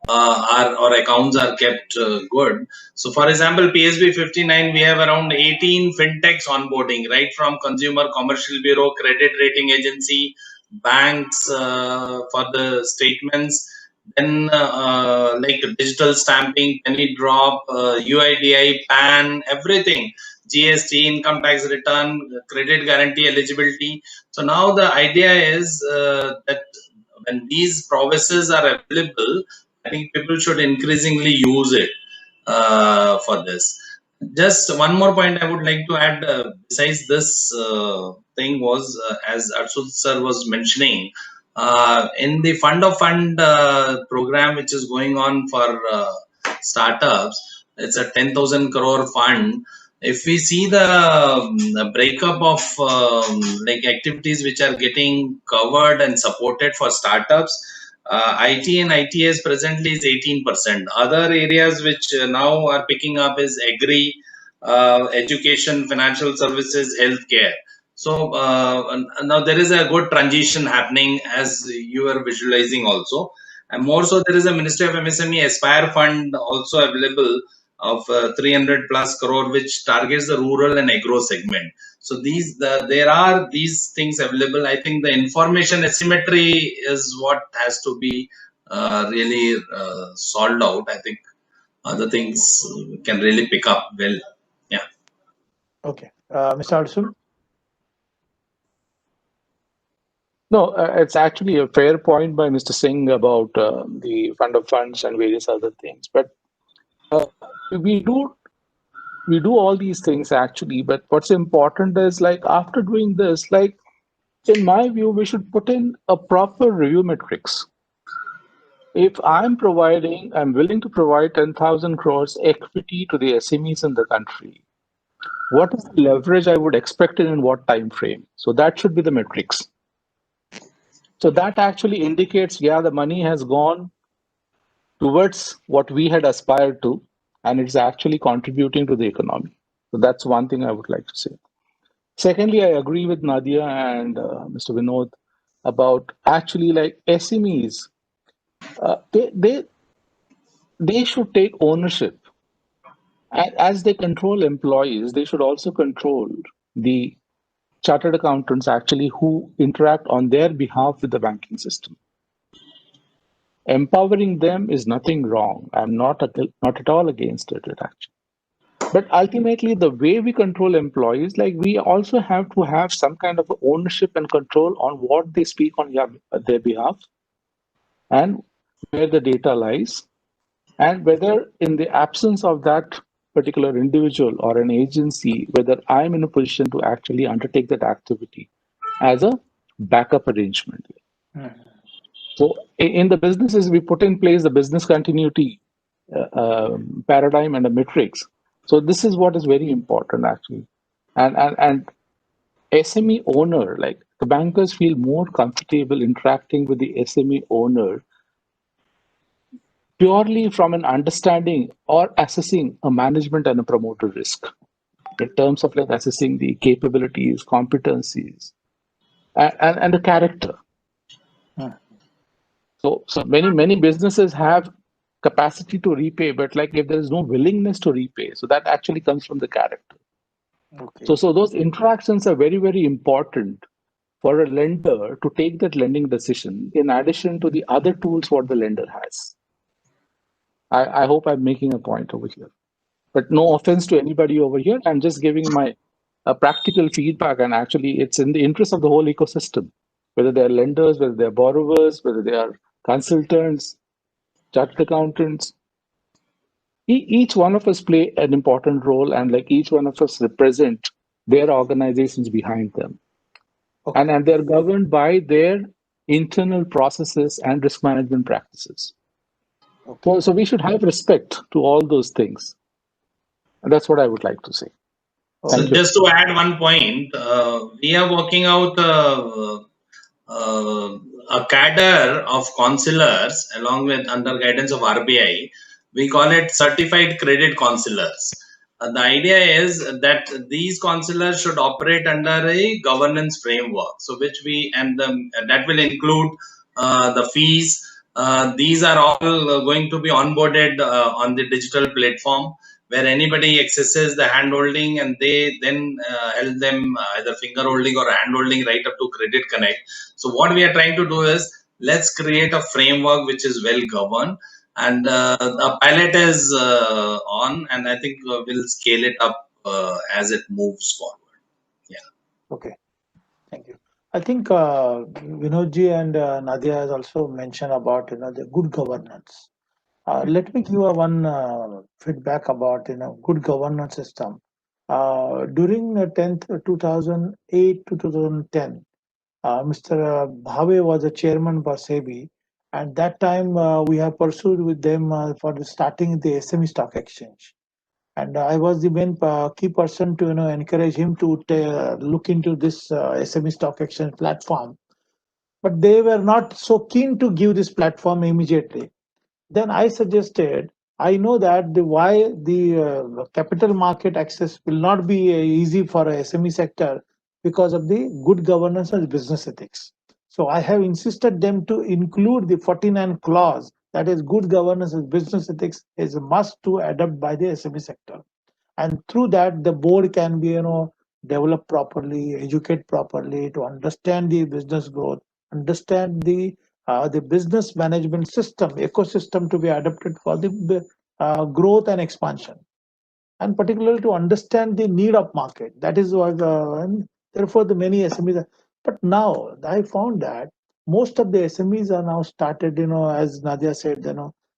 [SPEAKER 4] our accounts are kept good. So for example, PSB 59, we have around 18 fintechs onboarding, right from consumer, commercial bureau, credit rating agency, banks for the statements, then like digital stamping, penny drop, UIDI, PAN, everything, GST, income tax return, credit guarantee eligibility. So now the idea is that when these provisos are available, I think people should increasingly use it for this. Just one more point I would like to add besides this thing was, as Adsul sir was mentioning, in the fund of fund program which is going on for startups, it's a 10,000 crore fund. If we see the breakup of like activities which are getting covered and supported for startups, IT and ITS presently is 18%. Other areas which now are picking up is agri, education, financial services, healthcare. So now there is a good transition happening, as you are visualizing also. And more so, there is a Ministry of MSME Aspire Fund also available, of 300 plus crore, which targets the rural and agro segment. So there are these things available. I think the information asymmetry is what has to be really solved out. I think other things can really pick up well. Yeah.
[SPEAKER 1] Okay. Mr. Adsul?
[SPEAKER 3] No, it's actually a fair point by Mr. Singh about the fund of funds and various other things. But we do all these things actually. But what's important is, like, after doing this, like, in my view, we should put in a proper review matrix. If I'm willing to provide 10,000 crores equity to the SMEs in the country, what is the leverage I would expect in what time frame? So that should be the metrics. So that actually indicates, yeah, the money has gone towards what we had aspired to, and it's actually contributing to the economy. So that's one thing I would like to say. Secondly, I agree with Nadia and Mr. Vinod about actually, like, SMEs. They should take ownership. As they control employees, they should also control the chartered accountants actually who interact on their behalf with the banking system. Empowering them is nothing wrong. I'm not at all against it, actually. But ultimately, the way we control employees, like, we also have to have some kind of ownership and control on what they speak on their behalf, and where the data lies, and whether in the absence of that particular individual or an agency, whether I'm in a position to actually undertake that activity as a backup arrangement. So in the businesses, we put in place the business continuity paradigm and a matrix. So this is what is very important, actually. And SME owner, like, the bankers feel more comfortable interacting with the SME owner purely from an understanding or assessing a management and a promoter risk in terms of, like, assessing the capabilities, competencies, and the character. So many businesses have capacity to repay, but, like, if there is no willingness to repay, so that actually comes from the character. Okay. So those interactions are very, very important for a lender to take that lending decision in addition to the other tools what the lender has. I hope I'm making a point over here. But no offense to anybody over here. I'm just giving my practical feedback, and actually it's in the interest of the whole ecosystem, whether they're lenders, whether they're borrowers, whether they are consultants, chartered accountants. Each one of us play an important role, and, like, each one of us represent their organizations behind them. Okay. And they're governed by their internal processes and risk management practices. Okay. So we should have respect to all those things. And that's what I would like to say.
[SPEAKER 4] So just to add one point, we are working out a cadre of counselors along with under guidance of RBI. We call it certified credit counselors. The idea is that these counselors should operate under a governance framework. So that will include the fees. These are all going to be onboarded on the digital platform, where anybody accesses the hand holding, and they then help them either finger holding or hand holding right up to Credit Connect. So what we are trying to do is, let's create a framework which is well governed, and the pilot is on, and I think we'll scale it up as it moves forward. Yeah.
[SPEAKER 1] Okay. Thank you. I think Vinodji and Nadia has also mentioned about the good governance. Let me give you one feedback about good governance system. During the 2008 to 2010, Mr. Bhave was the chairman for SEBI, and that time we have pursued with them for the starting the SME stock exchange. And I was the main key person to encourage him to look into this SME stock exchange platform. But they were not so keen to give this platform immediately. Then I suggested, I know that why the capital market access will not be easy for a SME sector because of the good governance and business ethics. So I have insisted them to include the 49 clause that is good governance and business ethics is a must to adopt by the SME sector. And through that, the board can be, develop properly, educate properly to understand the business growth, understand the business management system, ecosystem to be adopted for the growth and expansion, and particularly to understand the need of market. That is what, and therefore the many SMEs. But now I found that most of the SMEs are now started, as Nadia said,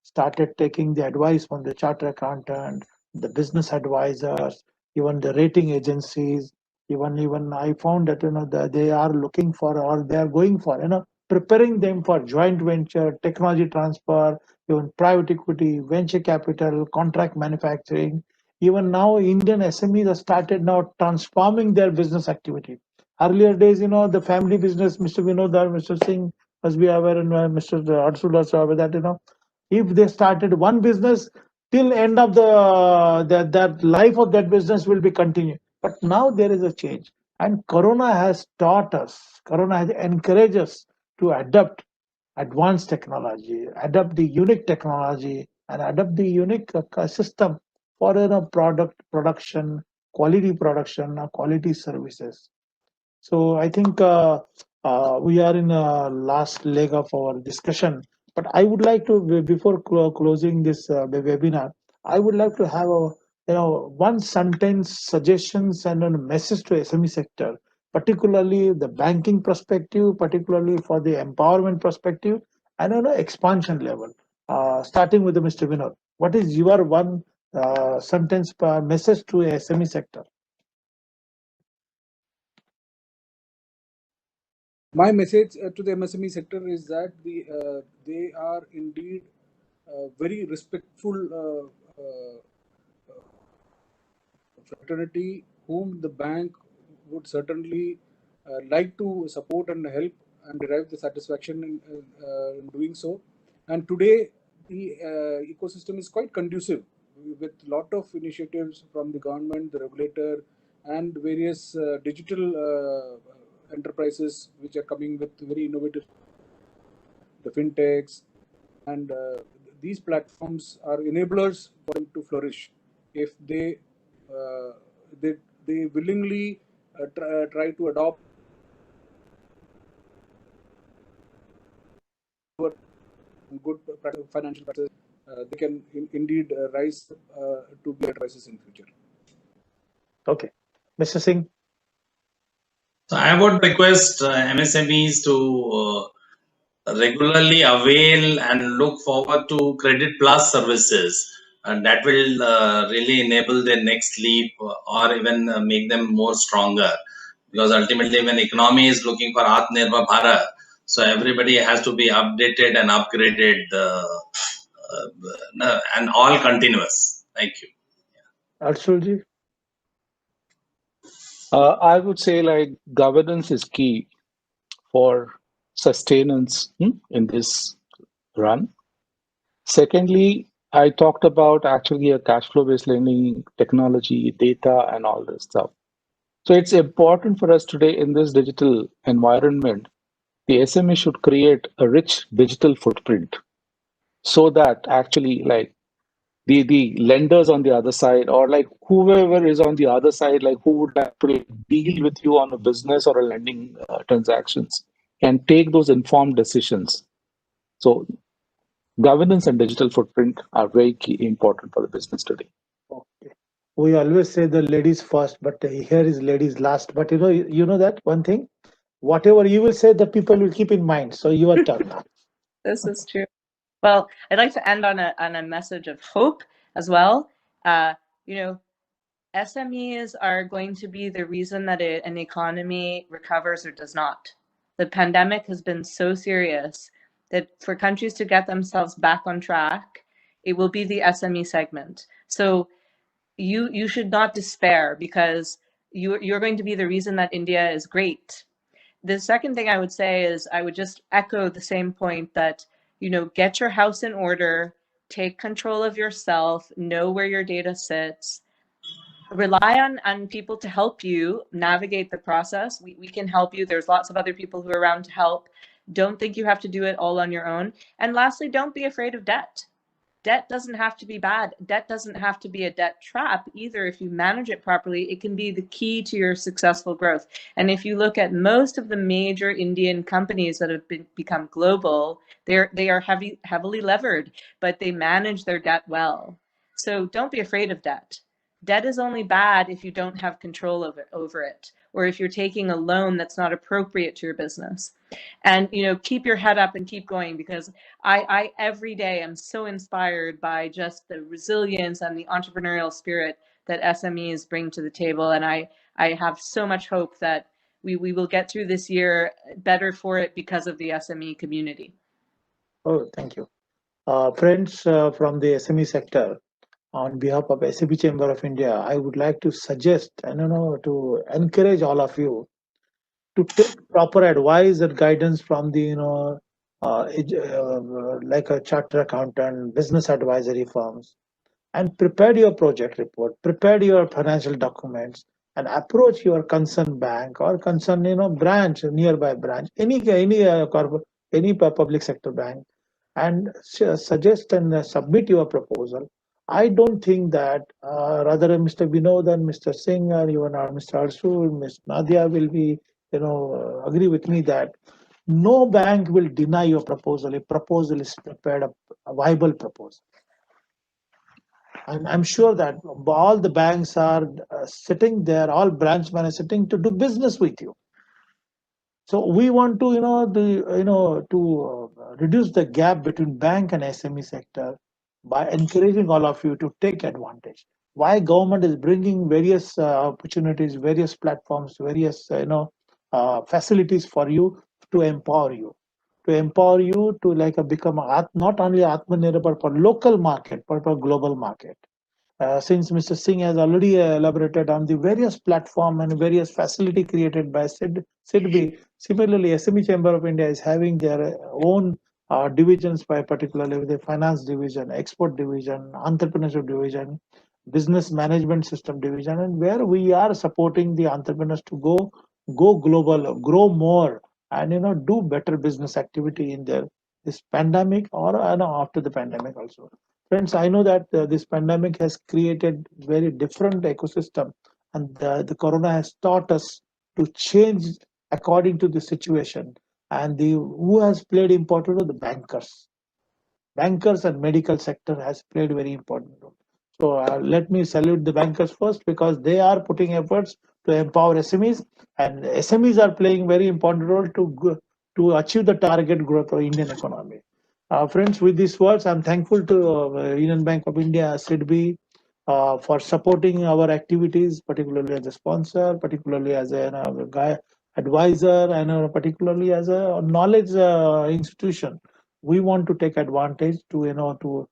[SPEAKER 1] started taking the advice from the charter accountant, the business advisors, even the rating agencies. Even I found that that they are looking for, or they are going for, preparing them for joint venture, technology transfer, even private equity, venture capital, contract manufacturing. Even now, Indian SMEs have started now transforming their business activity. Earlier days, the family business, Mr. Vinod or Mr. Singh must be aware, and Mr. Adsul also aware that, if they started one business, till end of that life of that business will be continued. But now there is a change, and Corona has taught us, Corona has encouraged us to adapt advanced technology, adapt the unique technology, and adapt the unique system for product production, quality services. So I think we are in a last leg of our discussion. But I would like to, before closing this webinar, I would like to have a one sentence suggestions and a message to SME sector, particularly the banking perspective, particularly for the empowerment perspective, and expansion level. Starting with Mr. Vinod, what is your one sentence message to SME sector?
[SPEAKER 2] My message to the MSME sector is that they are indeed very respectful fraternity whom the bank would certainly like to support and help and derive the satisfaction in doing so. And today, the ecosystem is quite conducive with a lot of initiatives from the government, the regulator, and various digital enterprises which are coming with very innovative, the fintechs, and these platforms are enablers for them to flourish if uh, they they willingly try to adopt good financial practices. They can indeed rise to be enterprises in future.
[SPEAKER 1] Okay, Mr. Singh.
[SPEAKER 4] So I would request MSMEs to regularly avail and look forward to Credit Plus services, and that will really enable their next leap or even make them more stronger. Because ultimately, when economy is looking for Atmanirbhar Bharat, so everybody has to be updated and upgraded, and all continuous. Thank you.
[SPEAKER 1] Adsulji.
[SPEAKER 3] I would say like governance is key for sustenance in this run. Secondly, I talked about actually a cash flow based lending technology, data, and all this stuff. So it's important for us today in this digital environment. The SME should create a rich digital footprint so that actually like the lenders on the other side, or like whoever is on the other side, like who would actually deal with you on a business or a lending transactions, can take those informed decisions. So governance and digital footprint are very key, important for the business today.
[SPEAKER 1] Okay. We always say the ladies first, but here is ladies last. But you know that one thing, whatever you will say, the people will keep in mind. So your turn now.
[SPEAKER 5] This is true. Well, I'd like to end on a message of hope as well. SMEs are going to be the reason that an economy recovers or does not. The pandemic has been so serious that for countries to get themselves back on track, it will be the SME segment. So you should not despair, because you're going to be the reason that India is great. The second thing I would say is I would just echo the same point that, get your house in order, take control of yourself, know where your data sits, rely on people to help you navigate the process. We can help you. There's lots of other people who are around to help. Don't think you have to do it all on your own. And lastly, don't be afraid of debt. Debt doesn't have to be bad. Debt doesn't have to be a debt trap either. If you manage it properly, it can be the key to your successful growth. And if you look at most of the major Indian companies that have become global, they are heavily levered, but they manage their debt well. So don't be afraid of debt. Debt is only bad if you don't have control over it, or if you're taking a loan that's not appropriate to your business. And keep your head up and keep going, because I every day am so inspired by just the resilience and the entrepreneurial spirit that SMEs bring to the table. And I have so much hope that we will get through this year better for it because of the SME community.
[SPEAKER 1] Oh, thank you. Friends from the SME sector, on behalf of SIDBI Chamber of India, I would like to suggest and to encourage all of you to take proper advice and guidance from the like a charter accountant, business advisory firms, and prepare your project report, prepare your financial documents, and approach your concerned bank or concerned branch, nearby branch, any public sector bank, and suggest and submit your proposal. I don't think that rather Mr. Vinod and Mr. Singh or even Mr. Adsul, Ms. Nadia will be agree with me that no bank will deny your proposal. A proposal is prepared, a viable proposal. And I'm sure that all the banks are sitting there, all branch managers sitting to do business with you. So we want to, reduce the gap between bank and SME sector by encouraging all of you to take advantage. Why government is bringing various opportunities, various platforms, various facilities for you to empower you, to become not only Atmanirbhar for local market but for global market. Since Mr. Singh has already elaborated on the various platform and various facility created by SIDBI, similarly, SME Chamber of India is having their own divisions, by particularly the finance division, export division, entrepreneurship division, business management system division, and where we are supporting the entrepreneurs to go global, grow more, and do better business activity in this pandemic or after the pandemic also. Friends, I know that this pandemic has created very different ecosystem, and the corona has taught us to change according to the situation. And who has played important role? The bankers and medical sector has played very important role. So let me salute the bankers first, because they are putting efforts to empower SMEs, and SMEs are playing very important role to achieve the target growth of Indian economy. Friends, with these words, I'm thankful to Union Bank of India, SIDBI, for supporting our activities, particularly as a sponsor, particularly as a advisor, and particularly as a knowledge institution. We want to take advantage to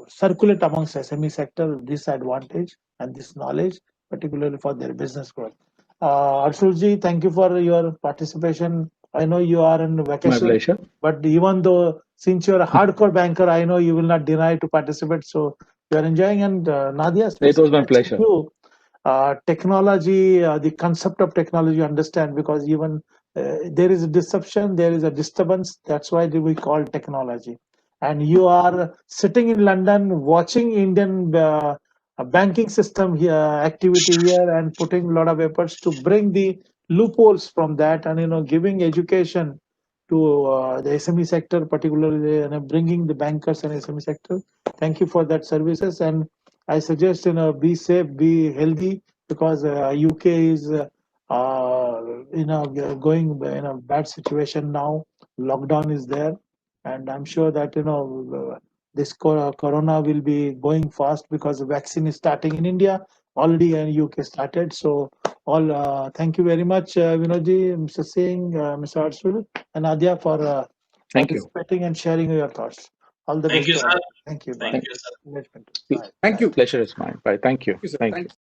[SPEAKER 1] circulate amongst SME sector this advantage and this knowledge, particularly for their business growth. Adsulji, thank you for your participation. I know you are in vacation.
[SPEAKER 3] My pleasure.
[SPEAKER 1] But even though, since you're a hardcore banker, I know you will not deny to participate. So you're enjoying. And Nadia,
[SPEAKER 3] it was my pleasure.
[SPEAKER 1] You, technology, the concept of technology, understand, because even there is a disruption, there is a disturbance. That's why we call technology. And you are sitting in London watching Indian banking system here, activity here, and putting a lot of efforts to bring the loopholes from that, and giving education to the SME sector, particularly bringing the bankers and SME sector. Thank you for that services, and I suggest be safe, be healthy, because UK is going in a bad situation now. Lockdown is there, and I'm sure that this corona will be going fast, because the vaccine is starting in India already, and UK started. So all thank you very much, Vinodji, Mr. Singh, Mr. Adsul, and Nadia for participating and sharing your thoughts. All the best.
[SPEAKER 4] Thank you, sir.
[SPEAKER 1] Thank you.
[SPEAKER 4] Thank you, sir.
[SPEAKER 1] Bye.
[SPEAKER 2] Thank you.
[SPEAKER 3] Pleasure is mine. Bye. Thank you.
[SPEAKER 2] Thank you, sir.
[SPEAKER 3] Thank
[SPEAKER 2] Thank
[SPEAKER 3] you.
[SPEAKER 2] you.